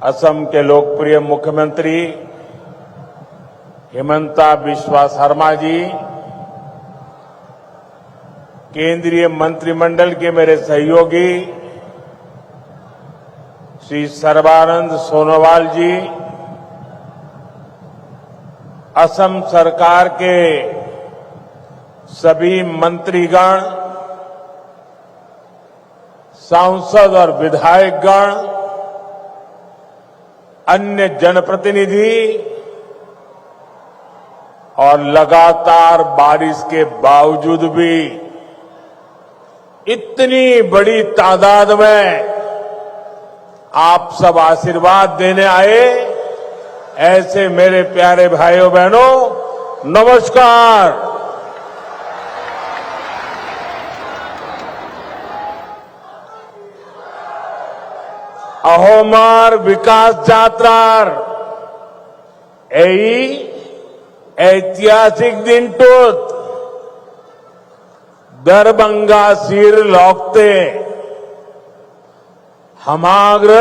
E: असम के लोकप्रिय मुख्यमंत्री हिमंता बिस्वा शर्मा जी, केंद्रीय मंत्रिमंडल के मेरे सहयोगी श्री सर्बानंद सोनोवाल जी, असम सरकार के सभी मंत्रीगण, सांसद और विधायकगण, अन्य जनप्रतिनिधि और लगातार बारिश के बावजूद भी इतनी बड़ी तादाद में आप सब आशीर्वाद देने आए, ऐसे मेरे प्यारे भाइयों बहनों नमस्कार। अहोमार विकास যাত্রার এই ऐतिहासिक दिनटुत दरभंगा सिर लौकते हमाग्र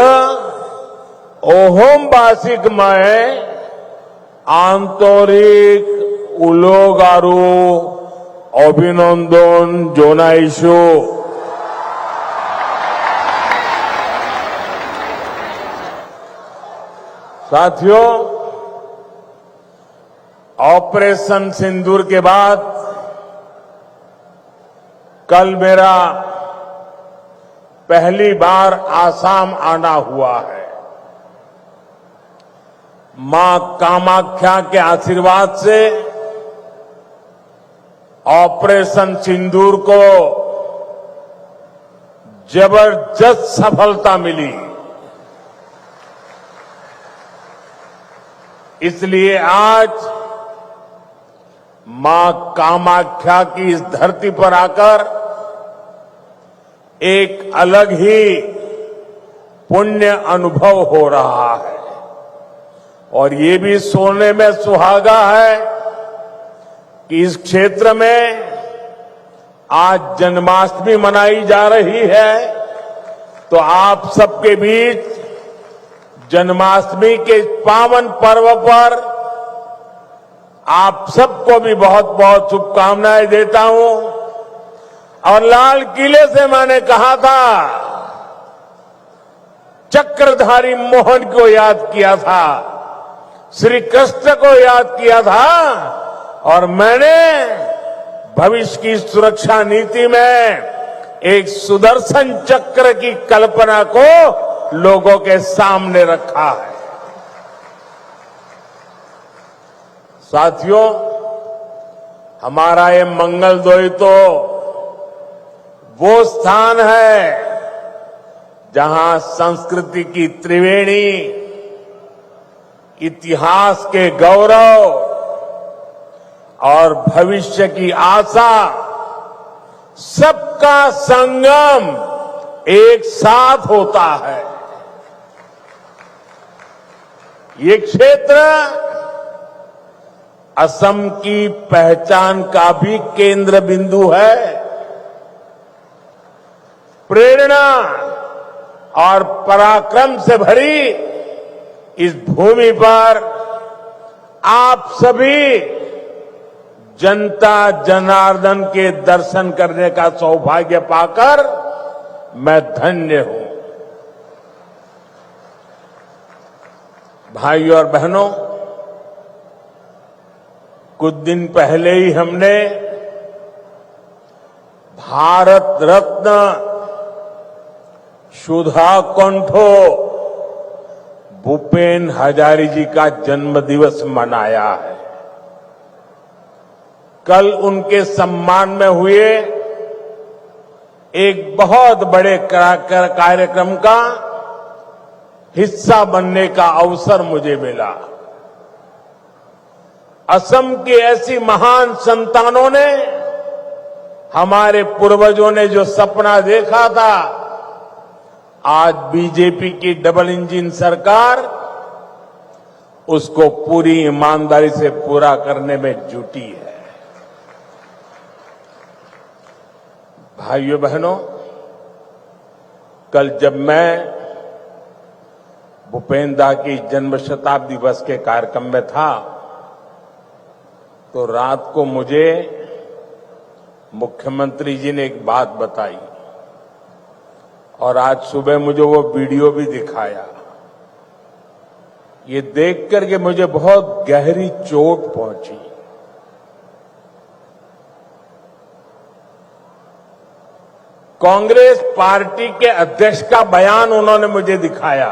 E: ओहोमबासिक में आंतरिक उलोगारू अभिनंदन जोनाइशो साथियों, ऑपरेशन सिंदूर के बाद कल मेरा पहली बार आसाम आना हुआ है। मां कामाख्या के आशीर्वाद से ऑपरेशन सिंदूर को जबरदस्त सफलता मिली। इसलिए आज मां कामाख्या की इस धरती पर आकर एक अलग ही पुण्य अनुभव हो रहा है और ये भी सोचने में सुहागा है कि इस क्षेत्र में आज जन्माष्टमी मनाई जा रही है, तो आप सबके बीच जन्माष्टमी के पावन पर्व पर आप सबको भी बहुत बहुत शुभकामनाएं देता हूं। और लाल किले से मैंने कहा था, चक्रधारी मोहन को याद किया था, श्री कृष्ण को याद किया था और मैंने भविष्य की सुरक्षा नीति में एक सुदर्शन चक्र की कल्पना को लोगों के सामने रखा है। साथियों, हमारा ये मंगलदोई तो वो स्थान है जहां संस्कृति की त्रिवेणी, इतिहास के गौरव और भविष्य की आशा सबका संगम एक साथ होता है। ये क्षेत्र असम की पहचान का भी केंद्र बिंदु है। प्रेरणा और पराक्रम से भरी इस भूमि पर आप सभी जनता जनार्दन के दर्शन करने का सौभाग्य पाकर मैं धन्य हूं। भाइयों और बहनों, कुछ दिन पहले ही हमने भारत रत्न सुधा कंठो भूपेन हजारी जी का जन्म दिवस मनाया है। कल उनके सम्मान में हुए एक बहुत बड़े कार्यक्रम का हिस्सा बनने का अवसर मुझे मिला। असम की ऐसी महान संतानों ने, हमारे पूर्वजों ने जो सपना देखा था, आज बीजेपी की डबल इंजन सरकार उसको पूरी ईमानदारी से पूरा करने में जुटी है। भाइयों बहनों, कल जब मैं भूपेन दा की जन्म शताब्दी दिवस के कार्यक्रम में था, तो रात को मुझे मुख्यमंत्री जी ने एक बात बताई और आज सुबह मुझे वो वीडियो भी दिखाया। ये देख करके मुझे बहुत गहरी चोट पहुंची। कांग्रेस पार्टी के अध्यक्ष का बयान उन्होंने मुझे दिखाया।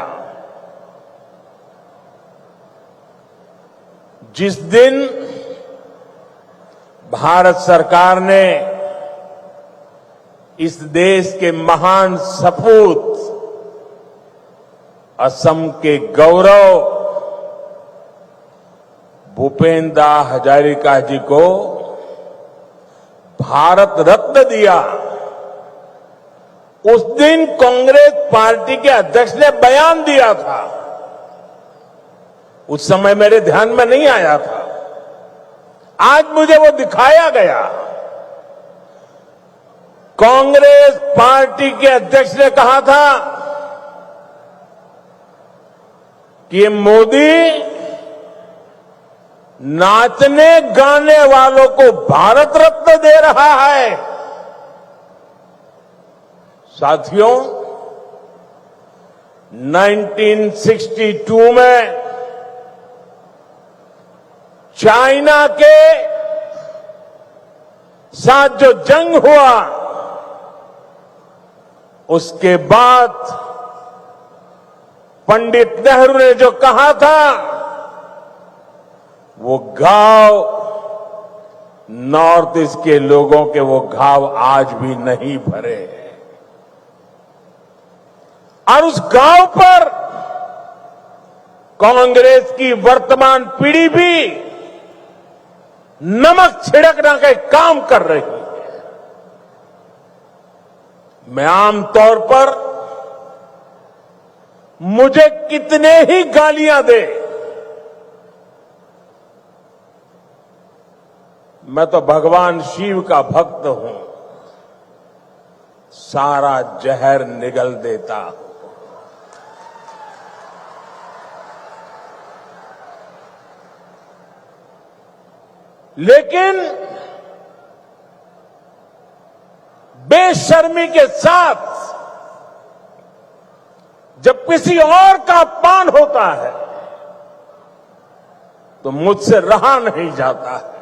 E: जिस दिन भारत सरकार ने इस देश के महान सपूत असम के गौरव भूपेन दा हजारिका जी को भारत रत्न दिया, उस दिन कांग्रेस पार्टी के अध्यक्ष ने बयान दिया था, उस समय मेरे ध्यान में नहीं आया था, आज मुझे वो दिखाया गया। कांग्रेस पार्टी के अध्यक्ष ने कहा था कि ये मोदी नाचने गाने वालों को भारत रत्न दे रहा है। साथियों, 1962 में चाइना के साथ जो जंग हुआ, उसके बाद पंडित नेहरू ने जो कहा था, वो घाव नॉर्थ ईस्ट के लोगों के वो घाव आज भी नहीं भरे हैं। और उस घाव पर कांग्रेस की वर्तमान पीढ़ी भी नमक छिड़कने का काम कर रही है। मैं आमतौर पर मुझे कितने ही गालियां दे, मैं तो भगवान शिव का भक्त हूं, सारा जहर निगल देता हूं। लेकिन बेशर्मी के साथ जब किसी और का अपमान होता है तो मुझसे रहा नहीं जाता है।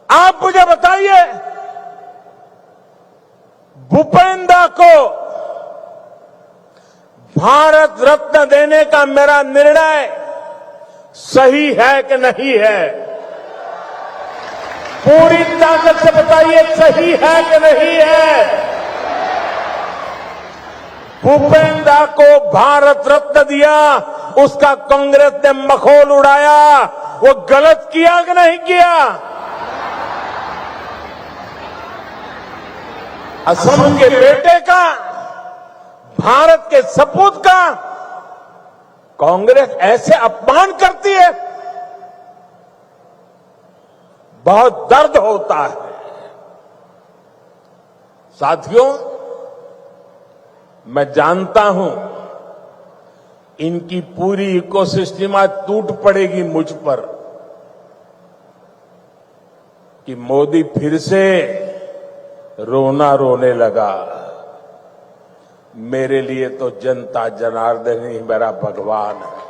E: आप मुझे बताइए, भूपेंद्र को भारत रत्न देने का मेरा निर्णय सही है कि नहीं है? पूरी ताकत से बताइए, सही है कि नहीं है? भूपेंद्र को भारत रत्न दिया, उसका कांग्रेस ने मखौल उड़ाया, वो गलत किया कि नहीं किया? असम के बेटे का, भारत के सपूत का कांग्रेस ऐसे अपमान करती है, बहुत दर्द होता है। साथियों, मैं जानता हूं इनकी पूरी इकोसिस्टम आज टूट पड़ेगी मुझ पर कि मोदी फिर से रोना रोने लगा। मेरे लिए तो जनता जनार्दन ही मेरा भगवान है,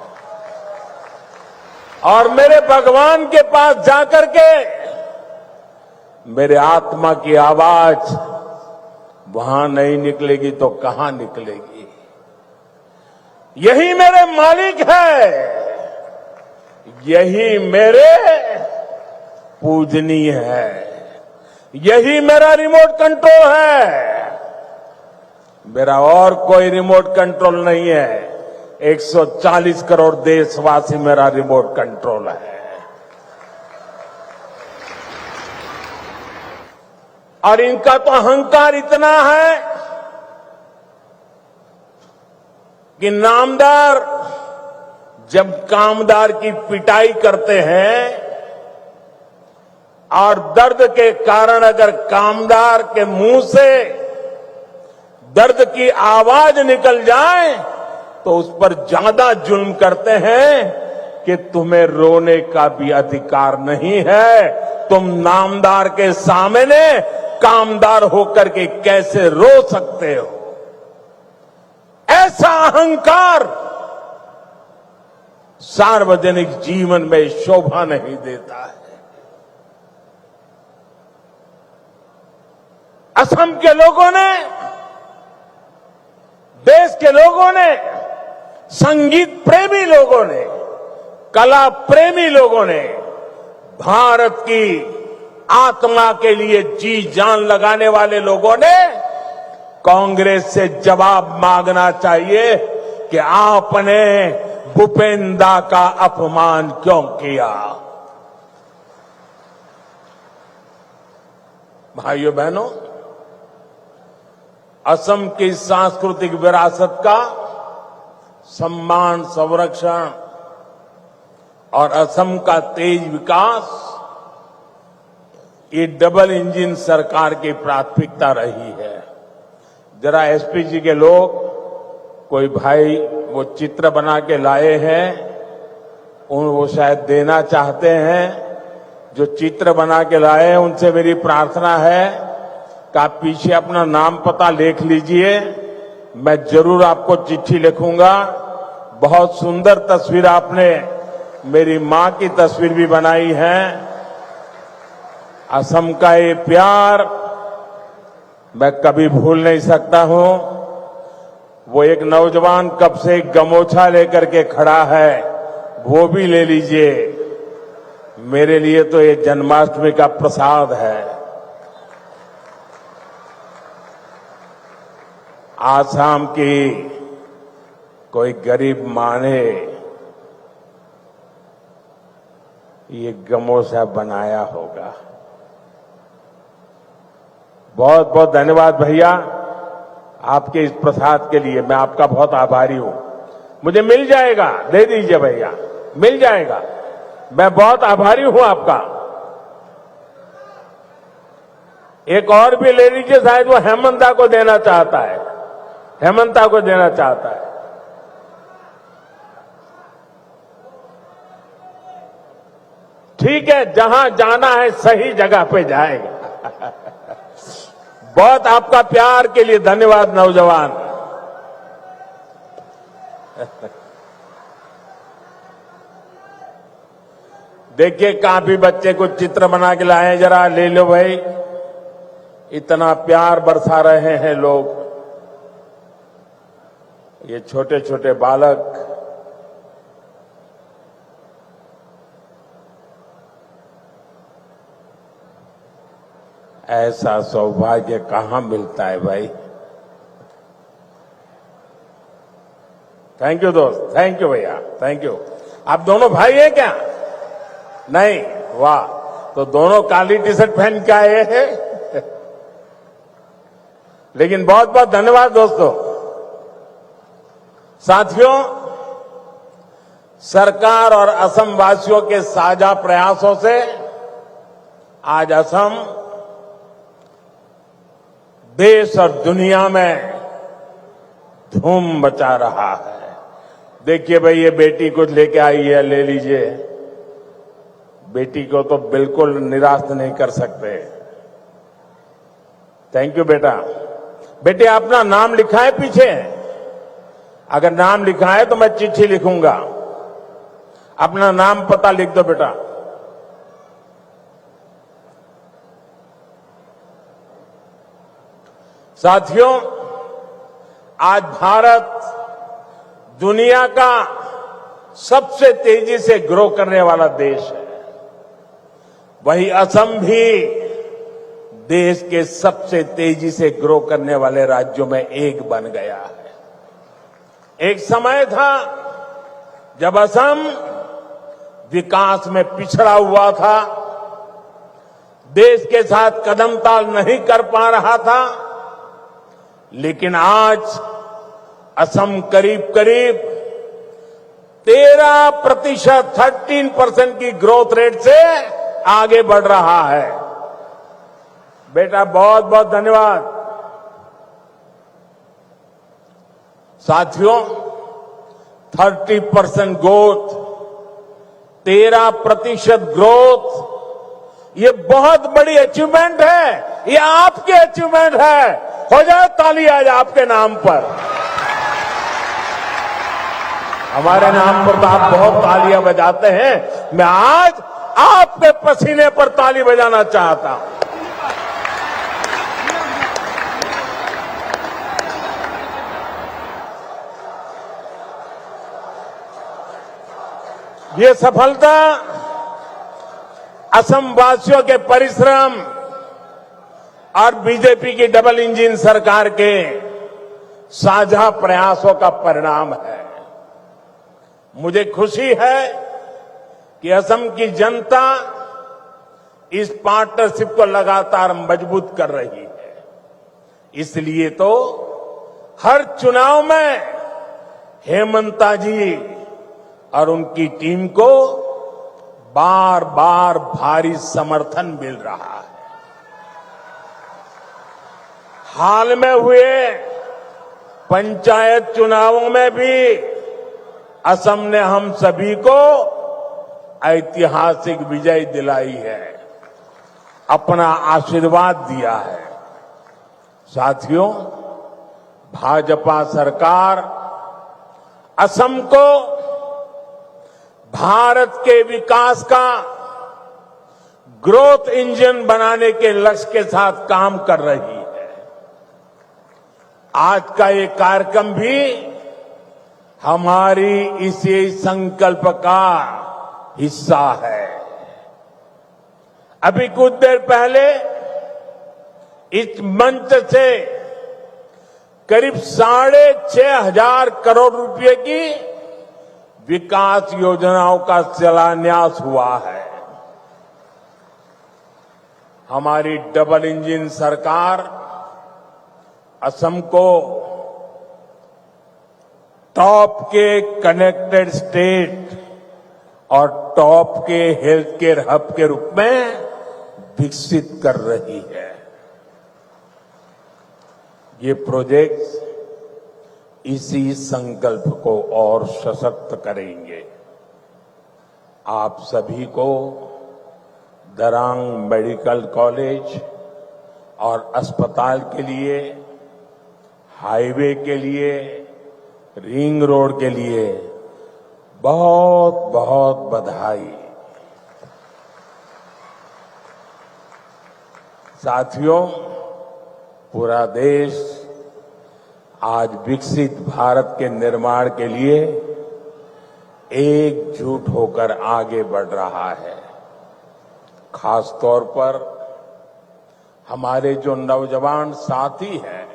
E: और मेरे भगवान के पास जाकर के मेरे आत्मा की आवाज वहां नहीं निकलेगी तो कहां निकलेगी? यही मेरे मालिक है, यही मेरे पूजनीय है, यही मेरा रिमोट कंट्रोल है। मेरा और कोई रिमोट कंट्रोल नहीं है, 140 करोड़ देशवासी मेरा रिमोट कंट्रोल है। और इनका तो अहंकार इतना है कि नामदार जब कामदार की पिटाई करते हैं और दर्द के कारण अगर कामदार के मुंह से दर्द की आवाज निकल जाए तो उस पर ज्यादा जुल्म करते हैं कि तुम्हें रोने का भी अधिकार नहीं है, तुम नामदार के सामने कामदार होकर के कैसे रो सकते हो? ऐसा अहंकार सार्वजनिक जीवन में शोभा नहीं देता है। असम के लोगों ने, देश के लोगों ने, संगीत प्रेमी लोगों ने, कला प्रेमी लोगों ने, भारत की आत्मा के लिए जी जान लगाने वाले लोगों ने कांग्रेस से जवाब मांगना चाहिए कि आपने भूपेंद्र का अपमान क्यों किया? भाइयों बहनों, असम की सांस्कृतिक विरासत का सम्मान, संरक्षण और असम का तेज विकास, ये डबल इंजन सरकार की प्राथमिकता रही है। जरा एसपीजी के लोग, कोई भाई वो चित्र बना के लाए हैं, वो शायद देना चाहते हैं। जो चित्र बना के लाए हैं उनसे मेरी प्रार्थना है कि आप पीछे अपना नाम पता लिख लीजिए। मैं जरूर आपको चिट्ठी लिखूंगा। बहुत सुंदर तस्वीर आपने मेरी मां की तस्वीर भी बनाई है। असम का ये प्यार मैं कभी भूल नहीं सकता हूं। वो एक नौजवान कब से एक गमोछा लेकर के खड़ा है, वो भी ले लीजिए। मेरे लिए तो ये जन्माष्टमी का प्रसाद है। आसाम की कोई गरीब मां ने ये गमोछा बनाया होगा। बहुत बहुत धन्यवाद भैया आपके इस प्रसाद के लिए। मैं आपका बहुत आभारी हूं। मुझे मिल जाएगा, दे दीजिए भैया, मिल जाएगा। मैं बहुत आभारी हूं आपका। एक और भी ले लीजिए, शायद वो हेमंता को देना चाहता है, हेमंता को देना चाहता है। ठीक है, जहां जाना है सही जगह पे जाएगा। बहुत आपका प्यार के लिए धन्यवाद नौजवान। देखिए, काफी बच्चे कुछ चित्र बना के लाए, जरा ले लो भाई। इतना प्यार बरसा रहे हैं लोग। ये छोटे छोटे बालक, ऐसा सौभाग्य कहां मिलता है भाई। थैंक यू दोस्त, थैंक यू भैया, थैंक यू। आप दोनों भाई हैं क्या? नहीं? वाह, तो दोनों काली टी शर्ट पहन के आए हैं। लेकिन बहुत बहुत धन्यवाद दोस्तों। साथियों, सरकार और असम वासियों के साझा प्रयासों से आज असम देश और दुनिया में धूम मचा रहा है। देखिए भाई, ये बेटी कुछ लेके आई है, ले लीजिए। बेटी को तो बिल्कुल निराश नहीं कर सकते। थैंक यू बेटा। बेटे, अपना नाम लिखा है पीछे? अगर नाम लिखा है तो मैं चिट्ठी लिखूंगा। अपना नाम पता लिख दो बेटा। साथियों, आज भारत दुनिया का सबसे तेजी से ग्रो करने वाला देश है। वहीं असम भी देश के सबसे तेजी से ग्रो करने वाले राज्यों में एक बन गया है। एक समय था जब असम विकास में पिछड़ा हुआ था, देश के साथ कदम ताल नहीं कर पा रहा था। लेकिन आज असम करीब करीब 13% की ग्रोथ रेट से आगे बढ़ रहा है। बेटा, बहुत बहुत धन्यवाद। साथियों, 30% ग्रोथ, 13% ग्रोथ, ये बहुत बड़ी अचीवमेंट है। ये आपकी अचीवमेंट है। हो जाए ताली आज आपके नाम पर। हमारे नाम पर तो आप बहुत तालियां बजाते हैं। मैं आज आपके पसीने पर ताली बजाना चाहता हूं। ये सफलता असम वासियों के परिश्रम और बीजेपी की डबल इंजन सरकार के साझा प्रयासों का परिणाम है। मुझे खुशी है कि असम की जनता इस पार्टनरशिप को लगातार मजबूत कर रही है। इसलिए तो हर चुनाव में हेमंता जी और उनकी टीम को बार बार भारी समर्थन मिल रहा है। हाल में हुए पंचायत चुनावों में भी असम ने हम सभी को ऐतिहासिक विजय दिलाई है, अपना आशीर्वाद दिया है। साथियों, भाजपा सरकार असम को भारत के विकास का ग्रोथ इंजन बनाने के लक्ष्य के साथ काम कर रही है। आज का ये कार्यक्रम भी हमारी इसी संकल्प का हिस्सा है। अभी कुछ देर पहले इस मंच से करीब 6,500 करोड़ रुपए की विकास योजनाओं का शिलान्यास हुआ है। हमारी डबल इंजन सरकार असम को टॉप के कनेक्टेड स्टेट और टॉप के हेल्थ केयर हब के रूप में विकसित कर रही है। ये प्रोजेक्ट्स इसी संकल्प को और सशक्त करेंगे। आप सभी को दरांग मेडिकल कॉलेज और अस्पताल के लिए, हाईवे के लिए, रिंग रोड के लिए बहुत बहुत बधाई। साथियों, पूरा देश आज विकसित भारत के निर्माण के लिए एकजुट होकर आगे बढ़ रहा है। खास तौर पर हमारे जो नौजवान साथी हैं,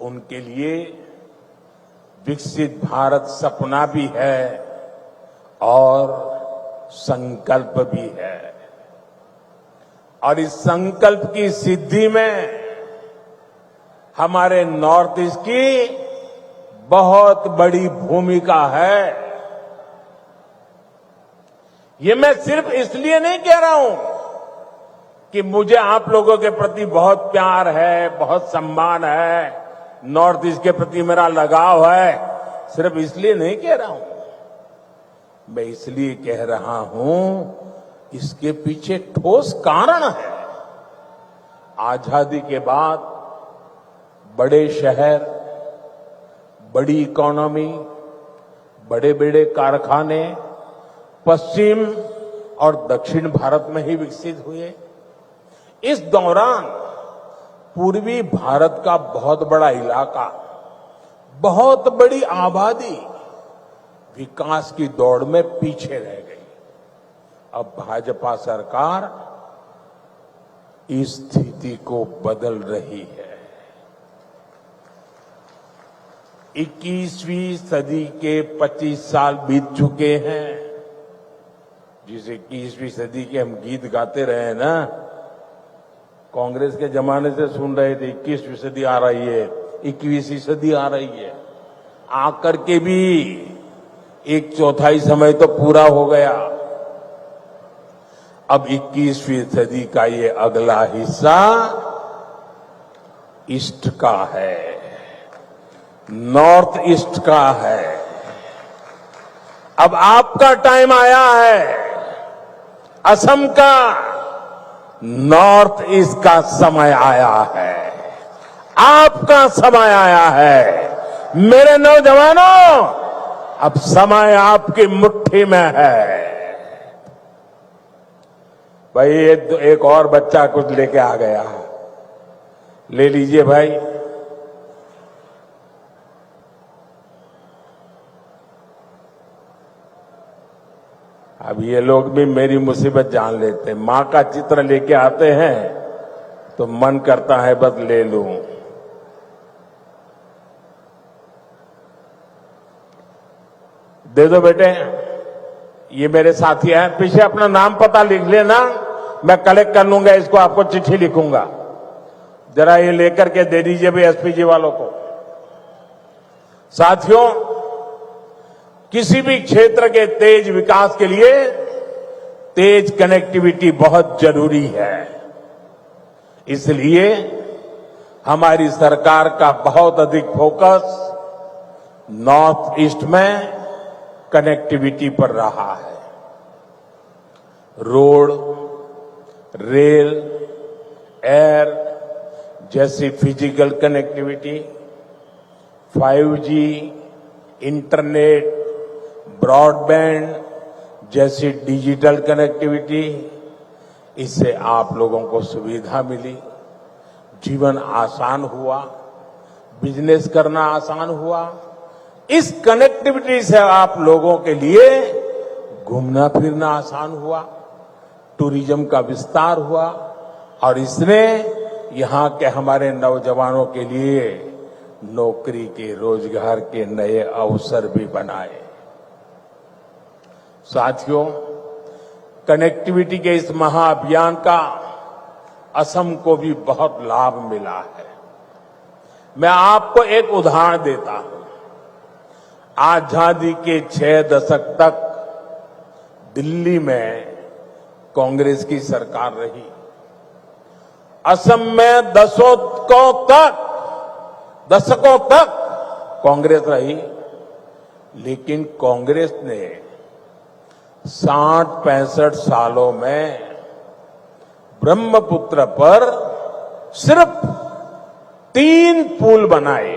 E: उनके लिए विकसित भारत सपना भी है और संकल्प भी है। और इस संकल्प की सिद्धि में हमारे नॉर्थ ईस्ट की बहुत बड़ी भूमिका है। ये मैं सिर्फ इसलिए नहीं कह रहा हूं कि मुझे आप लोगों के प्रति बहुत प्यार है, बहुत सम्मान है, नॉर्थ ईस्ट के प्रति मेरा लगाव है, सिर्फ इसलिए नहीं कह रहा हूं। मैं इसलिए कह रहा हूं, इसके पीछे ठोस कारण है। आजादी के बाद बड़े शहर, बड़ी इकोनॉमी, बड़े बड़े कारखाने पश्चिम और दक्षिण भारत में ही विकसित हुए। इस दौरान पूर्वी भारत का बहुत बड़ा इलाका, बहुत बड़ी आबादी विकास की दौड़ में पीछे रह गई। अब भाजपा सरकार इस स्थिति को बदल रही है। 21वीं सदी के 25 साल बीत चुके हैं। जिस 21वीं सदी के हम गीत गाते रहे ना, कांग्रेस के जमाने से सुन रहे थे 21वीं सदी आ रही है, 21वीं सदी आ रही है। आकर के भी 1/4 समय तो पूरा हो गया। अब 21वीं सदी का ये अगला हिस्सा ईस्ट का है, नॉर्थ ईस्ट का है। अब आपका टाइम आया है, असम का, नॉर्थ ईस्ट का समय आया है, आपका समय आया है। मेरे नौजवानों, अब समय आपकी मुट्ठी में है। भाई एक और बच्चा कुछ लेके आ गया, ले लीजिए भाई। अब ये लोग भी मेरी मुसीबत जान लेते हैं। मां का चित्र लेके आते हैं तो मन करता है बस ले लूं। दे दो बेटे, ये मेरे साथी हैं। पीछे अपना नाम पता लिख लेना, मैं कलेक्ट कर लूंगा इसको, आपको चिट्ठी लिखूंगा। जरा ये लेकर के दे दीजिए भी एसपीजी वालों को। साथियों, किसी भी क्षेत्र के तेज विकास के लिए तेज कनेक्टिविटी बहुत जरूरी है। इसलिए हमारी सरकार का बहुत अधिक फोकस नॉर्थ ईस्ट में कनेक्टिविटी पर रहा है। रोड, रेल, एयर जैसी physical connectivity, 5G, internet, broadband जैसी डिजिटल कनेक्टिविटी, इससे आप लोगों को सुविधा मिली, जीवन आसान हुआ, बिजनेस करना आसान हुआ। इस कनेक्टिविटी से आप लोगों के लिए घूमना फिरना आसान हुआ, टूरिज्म का विस्तार हुआ और इसने यहां के हमारे नौजवानों के लिए नौकरी के, रोजगार के नए अवसर भी बनाए। साथियों, कनेक्टिविटी के इस महाअभियान का असम को भी बहुत लाभ मिला है। मैं आपको एक उदाहरण देता हूं। आजादी के 6 दशक तक दिल्ली में कांग्रेस की सरकार रही। असम में दशकों तक कांग्रेस रही, लेकिन कांग्रेस ने 60-65 सालों में ब्रह्मपुत्र पर सिर्फ 3 पुल बनाए।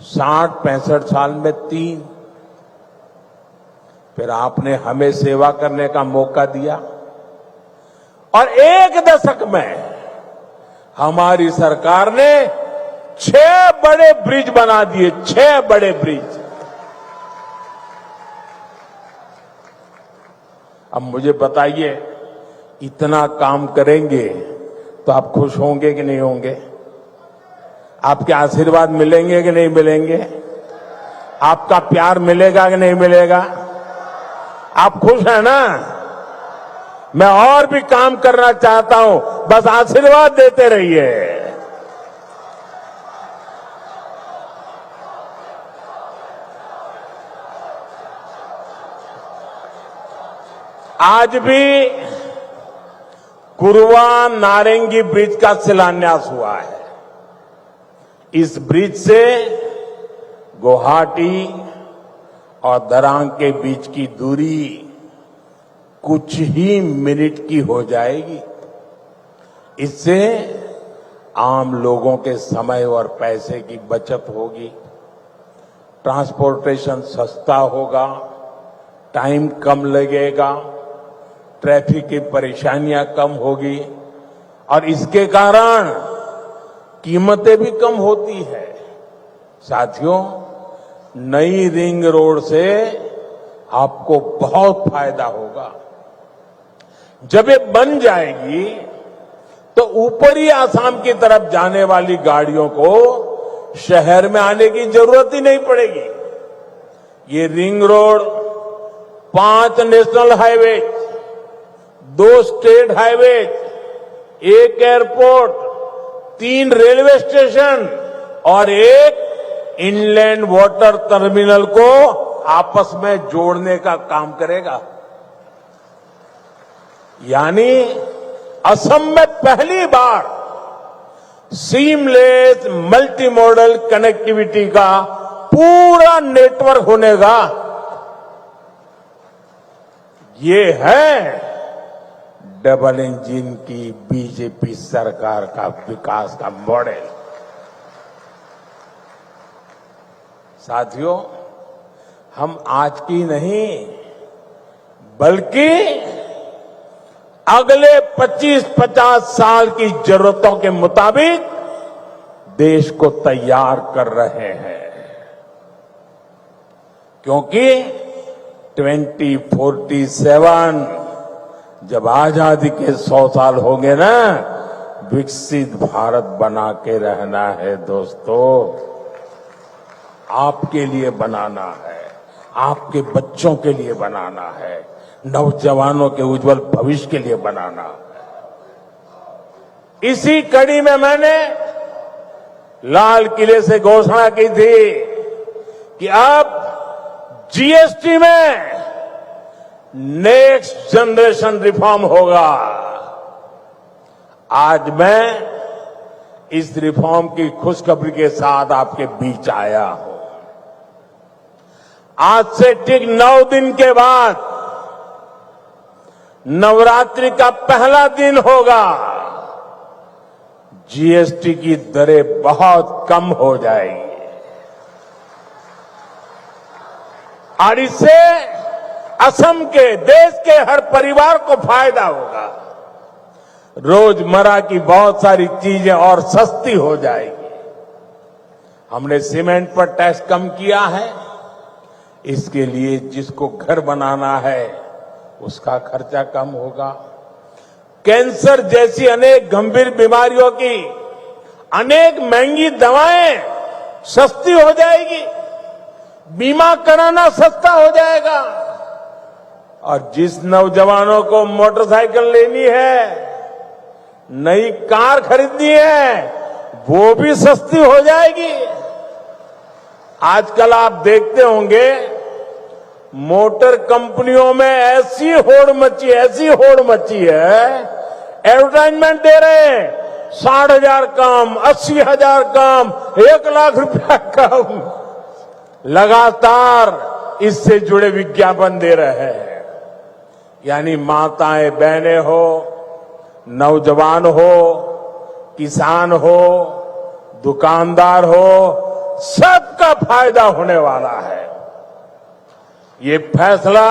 E: 60-65 साल में 3। फिर आपने हमें सेवा करने का मौका दिया और 1 दशक में हमारी सरकार ने 6 बड़े ब्रिज बना दिए। 6 बड़े ब्रिज। अब मुझे बताइए, इतना काम करेंगे तो आप खुश होंगे कि नहीं होंगे? आपके आशीर्वाद मिलेंगे कि नहीं मिलेंगे? आपका प्यार मिलेगा कि नहीं मिलेगा? आप खुश हैं ना? मैं और भी काम करना चाहता हूं, बस आशीर्वाद देते रहिए। आज भी कुरवा नारंगी ब्रिज का शिलान्यास हुआ है। इस ब्रिज से गुवाहाटी और दरांग के बीच की दूरी कुछ ही मिनट की हो जाएगी। इससे आम लोगों के समय और पैसे की बचत होगी, ट्रांसपोर्टेशन सस्ता होगा, टाइम कम लगेगा, ट्रैफिक की परेशानियां कम होगी और इसके कारण कीमतें भी कम होती है। साथियों, नई रिंग रोड से आपको बहुत फायदा होगा। जब ये बन जाएगी तो ऊपरी आसाम की तरफ जाने वाली गाड़ियों को शहर में आने की जरूरत ही नहीं पड़ेगी। ये ring road 5 national highway, 2 state highway, 1 airport, 3 railway station और 1 इनलैंड वाटर टर्मिनल को आपस में जोड़ने का काम करेगा। यानी असम में पहली बार सीमलेस मल्टी मॉडल कनेक्टिविटी का पूरा नेटवर्क होनेगा। ये है डबल इंजन की बीजेपी सरकार का विकास का मॉडल। साथियों, हम आज की नहीं बल्कि अगले 25-50 साल की जरूरतों के मुताबिक देश को तैयार कर रहे हैं, क्योंकि 2047 जब आजादी के 100 साल होंगे ना, विकसित भारत बना के रहना है दोस्तों। आपके लिए बनाना है, आपके बच्चों के लिए बनाना है, नौजवानों के उज्जवल भविष्य के लिए बनाना है। इसी कड़ी में मैंने लाल किले से घोषणा की थी कि अब जीएसटी में नेक्स्ट जनरेशन रिफॉर्म होगा। आज मैं इस रिफॉर्म की खुशखबरी के साथ आपके बीच आया हूं। आज से ठीक 9 दिन के बाद नवरात्रि का पहला दिन होगा। जीएसटी की दरें बहुत कम हो जाएगी और इससे असम के, देश के हर परिवार को फायदा होगा। रोजमर्रा की बहुत सारी चीजें और सस्ती हो जाएगी। हमने सीमेंट पर टैक्स कम किया है। इसके लिए जिसको घर बनाना है उसका खर्चा कम होगा। कैंसर जैसी अनेक गंभीर बीमारियों की अनेक महंगी दवाएं सस्ती हो जाएगी। बीमा कराना सस्ता हो जाएगा। और जिस नौजवानों को मोटरसाइकिल लेनी है, नई कार खरीदनी है, वो भी सस्ती हो जाएगी। आजकल आप देखते होंगे मोटर कंपनियों में ऐसी होड़ मची है, एडवर्टाइजमेंट दे रहे हैं 60,000 कम, 80,000 कम, 1 लाख रुपया कम, लगातार इससे जुड़े विज्ञापन दे रहे हैं। यानी माताएं बहनें हो, नौजवान हो, किसान हो, दुकानदार हो, सबका फायदा होने वाला है। ये फैसला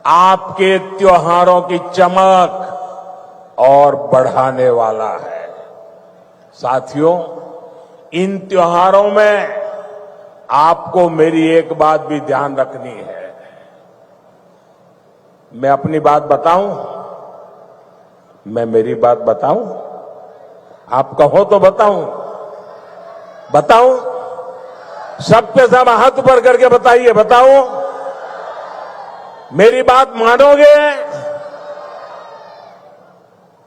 E: आपके त्योहारों की चमक और बढ़ाने वाला है। साथियों, इन त्योहारों में आपको मेरी एक बात भी ध्यान रखनी है। मैं अपनी बात बताऊं? मैं मेरी बात बताऊं? आप कहो तो बताऊं? सबके सब हाथ ऊपर करके बताइए, बताऊं? मेरी बात मानोगे?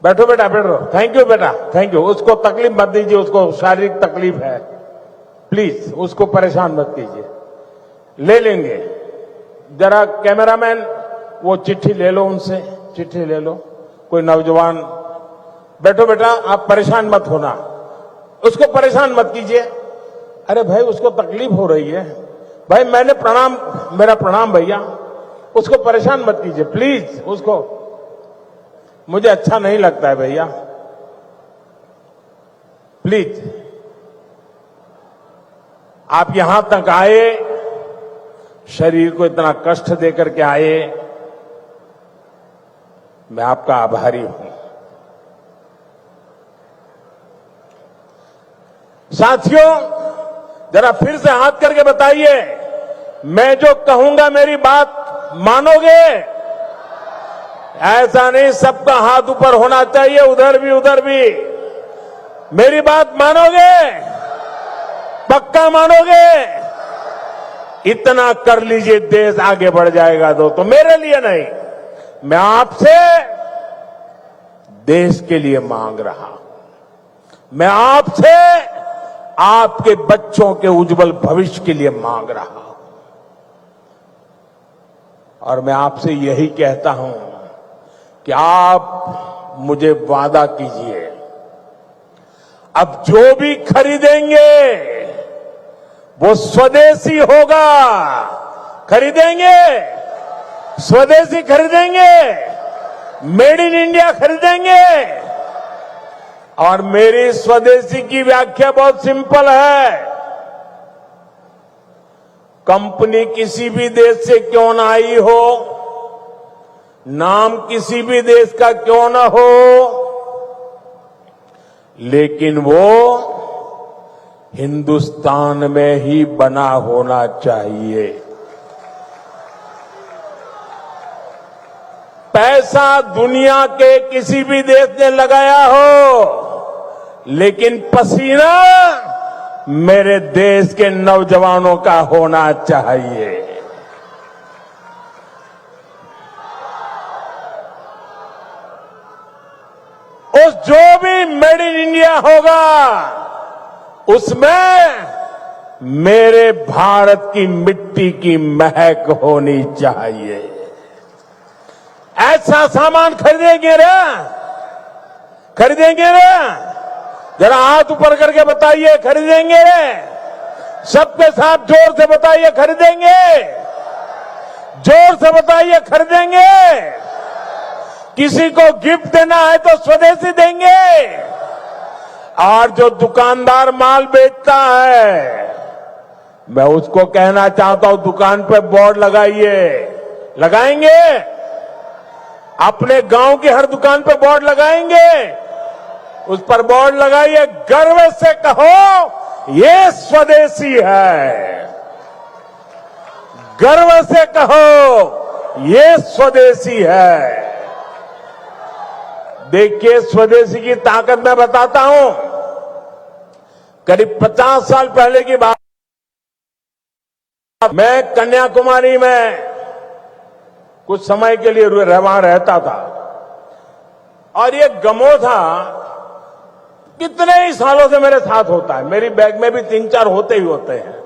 E: बैठो बेटा, बैठो। थैंक यू बेटा, थैंक यू। उसको तकलीफ मत दीजिए, उसको शारीरिक तकलीफ है। प्लीज उसको परेशान मत कीजिए, ले लेंगे। जरा कैमरामैन वो चिट्ठी ले लो, उनसे चिट्ठी ले लो। कोई नौजवान, बैठो बेटा, आप परेशान मत होना, उसको परेशान मत कीजिए। अरे भाई, उसको तकलीफ हो रही है भाई। मेरा प्रणाम भैया, उसको परेशान मत कीजिए प्लीज। उसको, मुझे अच्छा नहीं लगता है भैया, प्लीज। आप यहां तक आए, शरीर को इतना कष्ट देकर के आए, मैं आपका आभारी हूं। साथियों, जरा फिर से हाथ करके बताइए, मैं जो कहूंगा मेरी बात मानोगे? ऐसा नहीं, सबका हाथ ऊपर होना चाहिए, उधर भी। मेरी बात मानोगे? पक्का मानोगे? इतना कर लीजिए, देश आगे बढ़ जाएगा। तो मेरे लिए नहीं, मैं आपसे देश के लिए मांग रहा हूं। मैं आपसे आपके बच्चों के उज्जवल भविष्य के लिए मांग रहा हूं। और मैं आपसे यही कहता हूं कि आप मुझे वादा कीजिए, अब जो भी खरीदेंगे वो स्वदेशी होगा। खरीदेंगे, स्वदेशी खरीदेंगे, मेड इन इंडिया खरीदेंगे। और मेरी स्वदेशी की व्याख्या बहुत सिंपल है। कंपनी किसी भी देश से क्यों ना आई हो, नाम किसी भी देश का क्यों ना हो, लेकिन वो हिंदुस्तान में ही बना होना चाहिए। पैसा दुनिया के किसी भी देश ने लगाया हो, लेकिन पसीना मेरे देश के नौजवानों का होना चाहिए। उस जोश ही मेड इन इंडिया होगा, उसमें मेरे भारत की मिट्टी की महक होनी चाहिए। ऐसा सामान खरीदेंगे रे, खरीदेंगे रे? जरा हाथ ऊपर करके बताइए, खरीदेंगे रे? सबके साथ जोर से बताइए, खरीदेंगे? जोर से बताइए, खरीदेंगे? किसी को गिफ्ट देना है तो स्वदेशी देंगे। और जो दुकानदार माल बेचता है, मैं उसको कहना चाहता हूं, दुकान पे बोर्ड लगाइए। लगाएंगे? अपने गांव की हर दुकान पे बोर्ड लगाएंगे। उस पर बोर्ड लगाइए, गर्व से कहो ये स्वदेशी है। गर्व से कहो ये स्वदेशी है। देखिए, स्वदेशी की ताकत मैं बताता हूं। करीब 50 साल पहले की बात, मैं कन्याकुमारी में कुछ समय के लिए वहां रहता था, और ये गमोथा कितने ही सालों से मेरे साथ होता है। मेरी बैग में भी 3-4 होते ही होते हैं।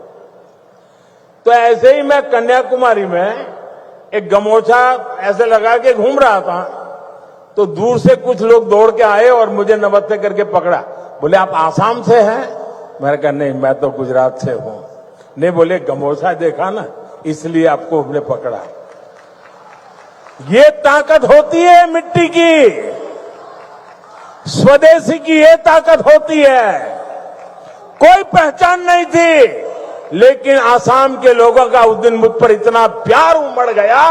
E: तो ऐसे ही मैं कन्याकुमारी में एक गमोछा ऐसे लगा के घूम रहा था, तो दूर से कुछ लोग दौड़ के आए और मुझे नमस्ते करके पकड़ा। बोले, आप आसाम से हैं? मैंने कहा, नहीं, मैं तो गुजरात से हूं। नहीं, बोले, गमोछा देखा ना, इसलिए आपको हमने पकड़ा। ये ताकत होती है मिट्टी की, स्वदेशी की ये ताकत होती है। कोई पहचान नहीं थी, लेकिन आसाम के लोगों का उस दिन मुझ पर इतना प्यार उमड़ गया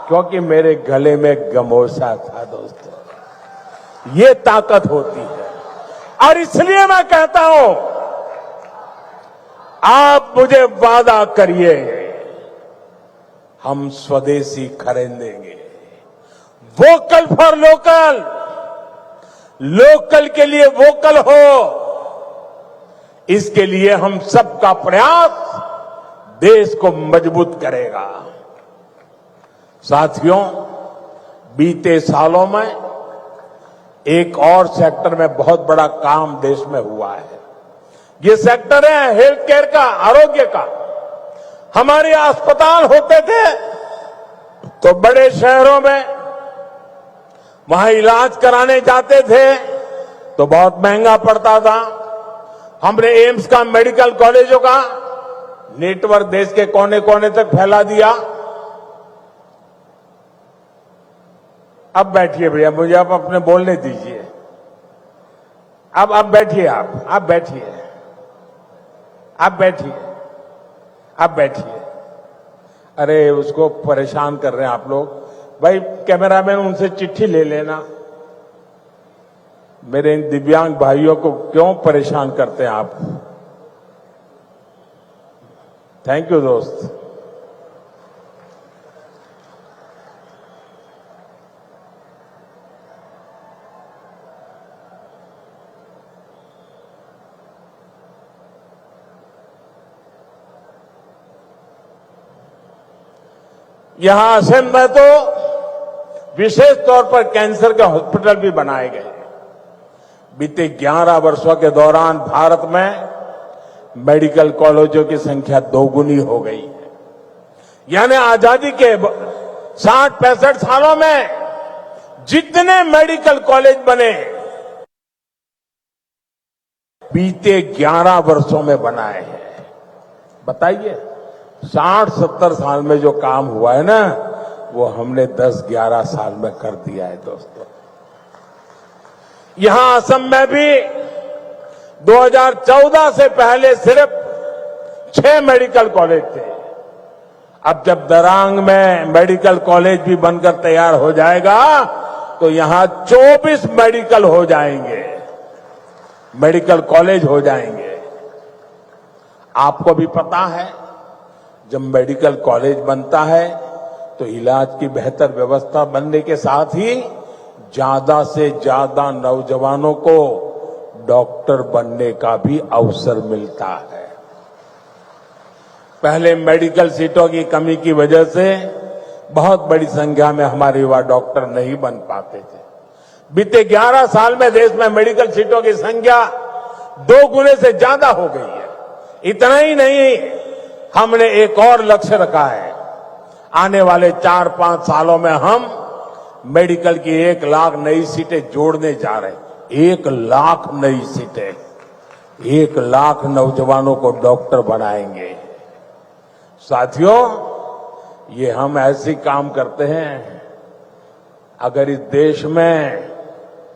E: क्योंकि मेरे गले में गमोछा था। दोस्तों, ये ताकत होती है। और इसलिए मैं कहता हूं, आप मुझे वादा करिए, हम स्वदेशी खरीदेंगे। वोकल फॉर लोकल, लोकल के लिए वोकल हो, इसके लिए हम सबका प्रयास देश को मजबूत करेगा। साथियों, बीते सालों में एक और सेक्टर में बहुत बड़ा काम देश में हुआ है। ये सेक्टर है हेल्थ केयर का, आरोग्य का। हमारे अस्पताल होते थे तो बड़े शहरों में, वहां इलाज कराने जाते थे तो बहुत महंगा पड़ता था। हमने एम्स का, मेडिकल कॉलेजों का नेटवर्क देश के कोने कोने तक फैला दिया। अब बैठिए भैया, मुझे आप अपने बोलने दीजिए। अब बैठिए, आप बैठिए, आप बैठिए, आप बैठिए। अरे, उसको परेशान कर रहे हैं आप लोग। भाई कैमरामैन, उनसे चिट्ठी ले लेना। मेरे इन दिव्यांग भाइयों को क्यों परेशान करते हैं आप? थैंक यू दोस्त। यहां असम में तो विशेष तौर पर कैंसर के हॉस्पिटल भी बनाए गए। बीते 11 वर्षों के दौरान भारत में मेडिकल कॉलेजों की संख्या 2 गुनी हो गई है। यानी आजादी के 60-65 सालों में जितने मेडिकल कॉलेज बने, बीते 11 वर्षों में बनाए हैं। बताइए, 60-70 साल में जो काम हुआ है ना, वो हमने 10-11 साल में कर दिया है। दोस्तों, यहां असम में भी 2014 से पहले सिर्फ 6 मेडिकल कॉलेज थे। अब जब दरांग में मेडिकल कॉलेज भी बनकर तैयार हो जाएगा तो यहां 24 मेडिकल हो जाएंगे, मेडिकल कॉलेज हो जाएंगे। आपको भी पता है, जब मेडिकल कॉलेज बनता है तो इलाज की बेहतर व्यवस्था बनने के साथ ही ज्यादा से ज्यादा नौजवानों को डॉक्टर बनने का भी अवसर मिलता है। पहले मेडिकल सीटों की कमी की वजह से बहुत बड़ी संख्या में हमारे युवा डॉक्टर नहीं बन पाते थे। बीते 11 साल में देश में मेडिकल सीटों की संख्या 2 गुने से ज्यादा हो गई है। इतना ही नहीं, हमने एक और लक्ष्य रखा है। आने वाले 4-5 सालों में हम मेडिकल की 1 लाख नई सीटें जोड़ने जा रहे हैं। 1 लाख नई सीटें, 1 लाख नौजवानों को डॉक्टर बनाएंगे। साथियों, ये हम ऐसे काम करते हैं, अगर इस देश में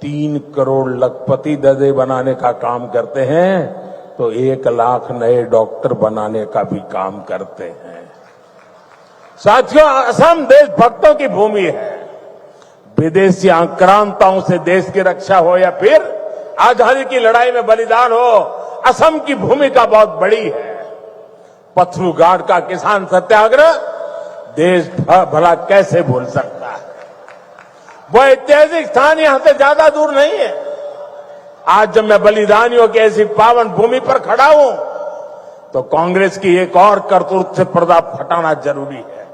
E: 3 करोड़ लखपति दर्जे बनाने का काम करते हैं तो 1 लाख नए डॉक्टर बनाने का भी काम करते हैं। साथियों, असम देशभक्तों की भूमि है। विदेशी आक्रांताओं से देश की रक्षा हो या फिर आजादी की लड़ाई में बलिदान हो, असम की भूमिका बहुत बड़ी है। पथरू घाट का किसान सत्याग्रह देश भला कैसे भूल सकता है। वो ऐतिहासिक स्थान यहां से ज्यादा दूर नहीं है। आज जब मैं बलिदानियों की ऐसी पावन भूमि पर खड़ा हूं तो कांग्रेस की एक और करतूत से पर्दा हटाना जरूरी है।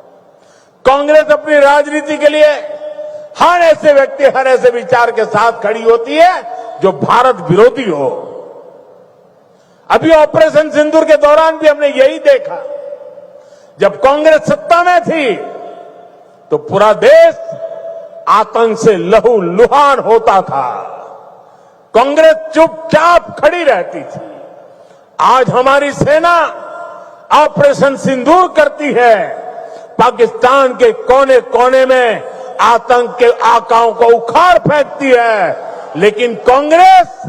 E: कांग्रेस अपनी राजनीति के लिए हर ऐसे व्यक्ति, हर ऐसे विचार के साथ खड़ी होती है जो भारत विरोधी हो। अभी ऑपरेशन सिंदूर के दौरान भी हमने यही देखा। जब कांग्रेस सत्ता में थी तो पूरा देश आतंक से लहूलुहान होता था। कांग्रेस चुपचाप खड़ी रहती थी। आज हमारी सेना ऑपरेशन सिंदूर करती है, पाकिस्तान के कोने कोने में आतंक के आकाओं को उखाड़ फेंकती है, लेकिन कांग्रेस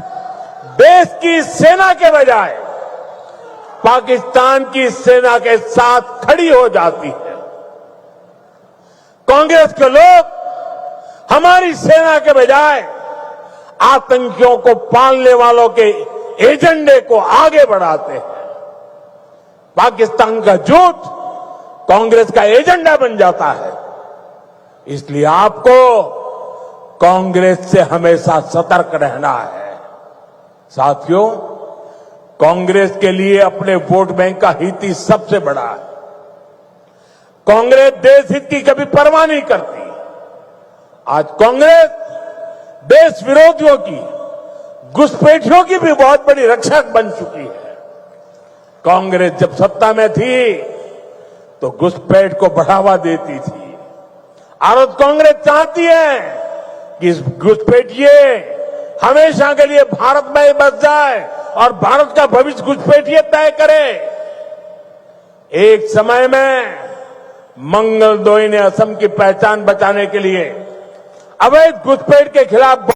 E: देश की सेना के बजाय पाकिस्तान की सेना के साथ खड़ी हो जाती है। कांग्रेस के लोग हमारी सेना के बजाय आतंकियों को पालने वालों के एजेंडे को आगे बढ़ाते हैं। पाकिस्तान का झूठ कांग्रेस का एजेंडा बन जाता है। इसलिए आपको कांग्रेस से हमेशा सतर्क रहना है। साथियों, कांग्रेस के लिए अपने वोट बैंक का हित ही सबसे बड़ा है। कांग्रेस देश हित की कभी परवाह नहीं करती। आज कांग्रेस देश विरोधियों की, घुसपैठियों की भी बहुत बड़ी रक्षक बन चुकी है। कांग्रेस जब सत्ता में थी तो घुसपैठ को बढ़ावा देती थी। और कांग्रेस चाहती है कि इस घुसपैठिए हमेशा के लिए भारत में ही बस जाए और भारत का भविष्य घुसपैठिए तय करे। एक समय में मंगलदोई ने असम की पहचान बचाने के लिए अवैध घुसपैठ के खिलाफ,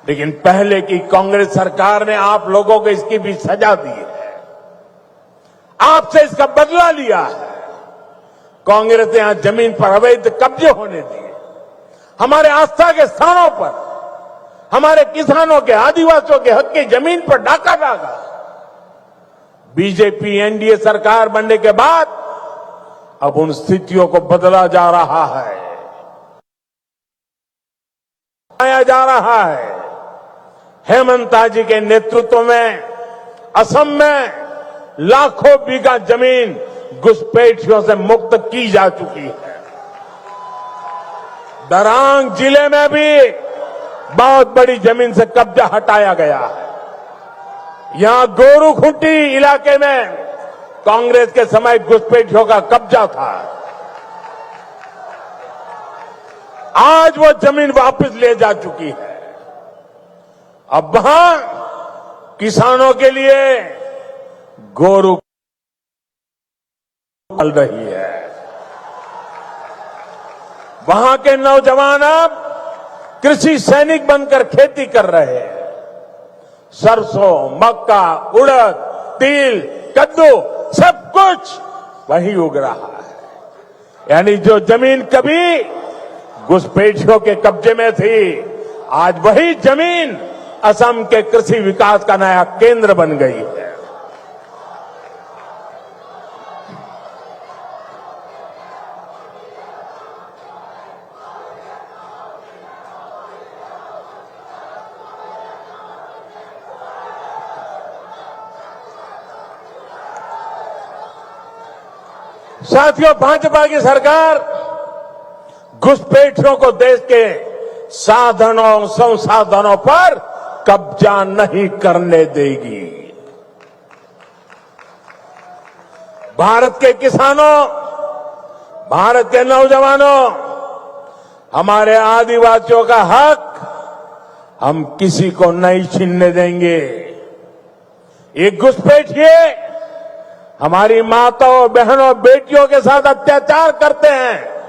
E: लेकिन पहले की कांग्रेस सरकार ने आप लोगों को इसकी भी सजा दी है, आपसे इसका बदला लिया है। कांग्रेस ने यहां जमीन पर अवैध कब्जे होने दिए, हमारे आस्था के स्थानों पर, हमारे किसानों के, आदिवासियों के हक की जमीन पर डाका डाला। बीजेपी एनडीए सरकार बनने के बाद अब उन स्थितियों को बदला जा रहा है, आया जा रहा है। हेमंता जी के नेतृत्व में असम में लाखों बीघा जमीन घुसपैठियों से मुक्त की जा चुकी है। दरांग जिले में भी बहुत बड़ी जमीन से कब्जा हटाया गया है। यहां गोरूखुंटी इलाके में कांग्रेस के समय घुसपैठियों का कब्जा था। आज वो जमीन वापस ले जा चुकी है। अब वहां किसानों के लिए गोरू पल रही है। वहां के नौजवान अब कृषि सैनिक बनकर खेती कर रहे हैं। सरसों, मक्का, उड़द, तिल, कद्दू सब कुछ वहीं उग रहा है। यानी जो जमीन कभी घुसपैठियों के कब्जे में थी, आज वही जमीन असम के कृषि विकास का नया केंद्र बन गई है। साथियों, भाजपा की सरकार घुसपैठियों को देश के साधनों संसाधनों पर कब्जा नहीं करने देगी। भारत के किसानों, भारत के नौजवानों, हमारे आदिवासियों का हक हम किसी को नहीं छीनने देंगे। ये घुसपैठिए हमारी माताओं, बहनों, बेटियों के साथ अत्याचार करते हैं,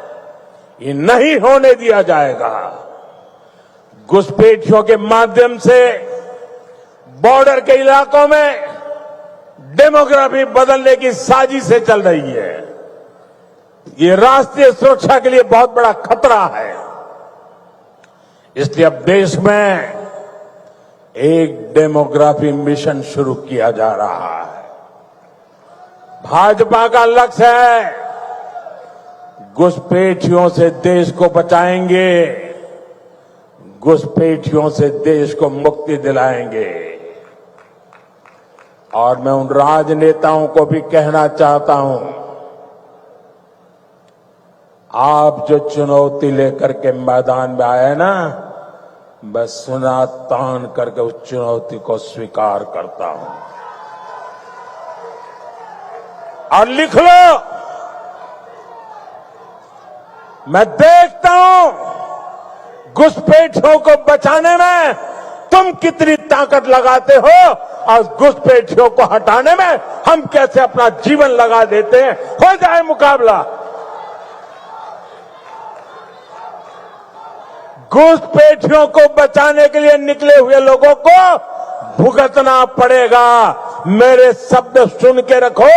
E: ये नहीं होने दिया जाएगा। घुसपैठियों के माध्यम से बॉर्डर के इलाकों में डेमोग्राफी बदलने की साजिशें चल रही है। ये राष्ट्रीय सुरक्षा के लिए बहुत बड़ा खतरा है। इसलिए अब देश में एक डेमोग्राफी मिशन शुरू किया जा रहा है। भाजपा का लक्ष्य है घुसपैठियों से देश को बचाएंगे, घुसपैठियों से देश को मुक्ति दिलाएंगे। और मैं उन राजनेताओं को भी कहना चाहता हूं, आप जो चुनौती लेकर के मैदान में आए ना, बस सुना तान करके उस चुनौती को स्वीकार करता हूं। और लिख लो, मैं देखता हूं घुसपैठियों को बचाने में तुम कितनी ताकत लगाते हो और घुसपैठियों को हटाने में हम कैसे अपना जीवन लगा देते हैं। हो जाए मुकाबला। घुसपैठियों को बचाने के लिए निकले हुए लोगों को भुगतना पड़ेगा। मेरे शब्द सुन के रखो,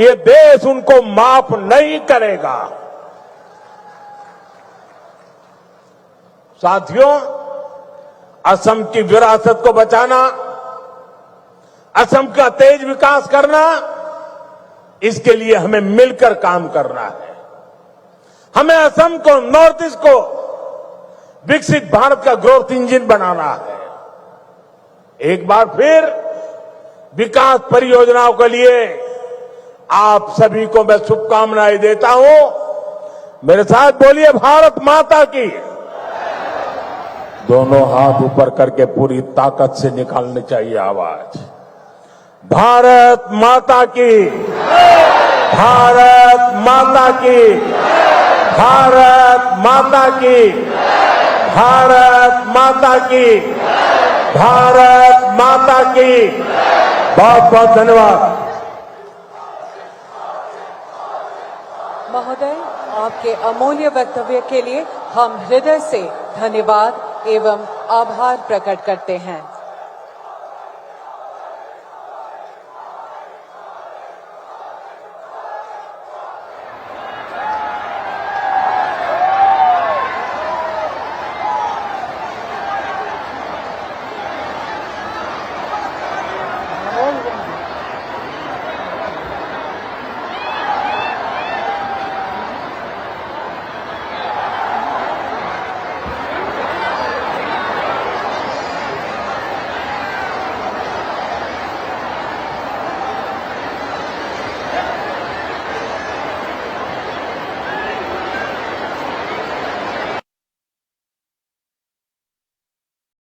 E: ये देश उनको माफ नहीं करेगा। साथियों, असम की विरासत को बचाना, असम का तेज विकास करना, इसके लिए हमें मिलकर काम करना है। हमें असम को, नॉर्थ ईस्ट को विकसित भारत का ग्रोथ इंजन बनाना है। एक बार फिर विकास परियोजनाओं के लिए आप सभी को मैं शुभकामनाएं देता हूं। मेरे साथ बोलिए, भारत माता की। दोनों हाथ ऊपर करके पूरी ताकत से निकालनी चाहिए आवाज। भारत माता की, भारत माता की, भारत माता की, भारत माता की, भारत माता की। बहुत बहुत धन्यवाद।
B: महोदय, आपके अमूल्य वक्तव्य के लिए हम हृदय से धन्यवाद एवं आभार प्रकट करते हैं।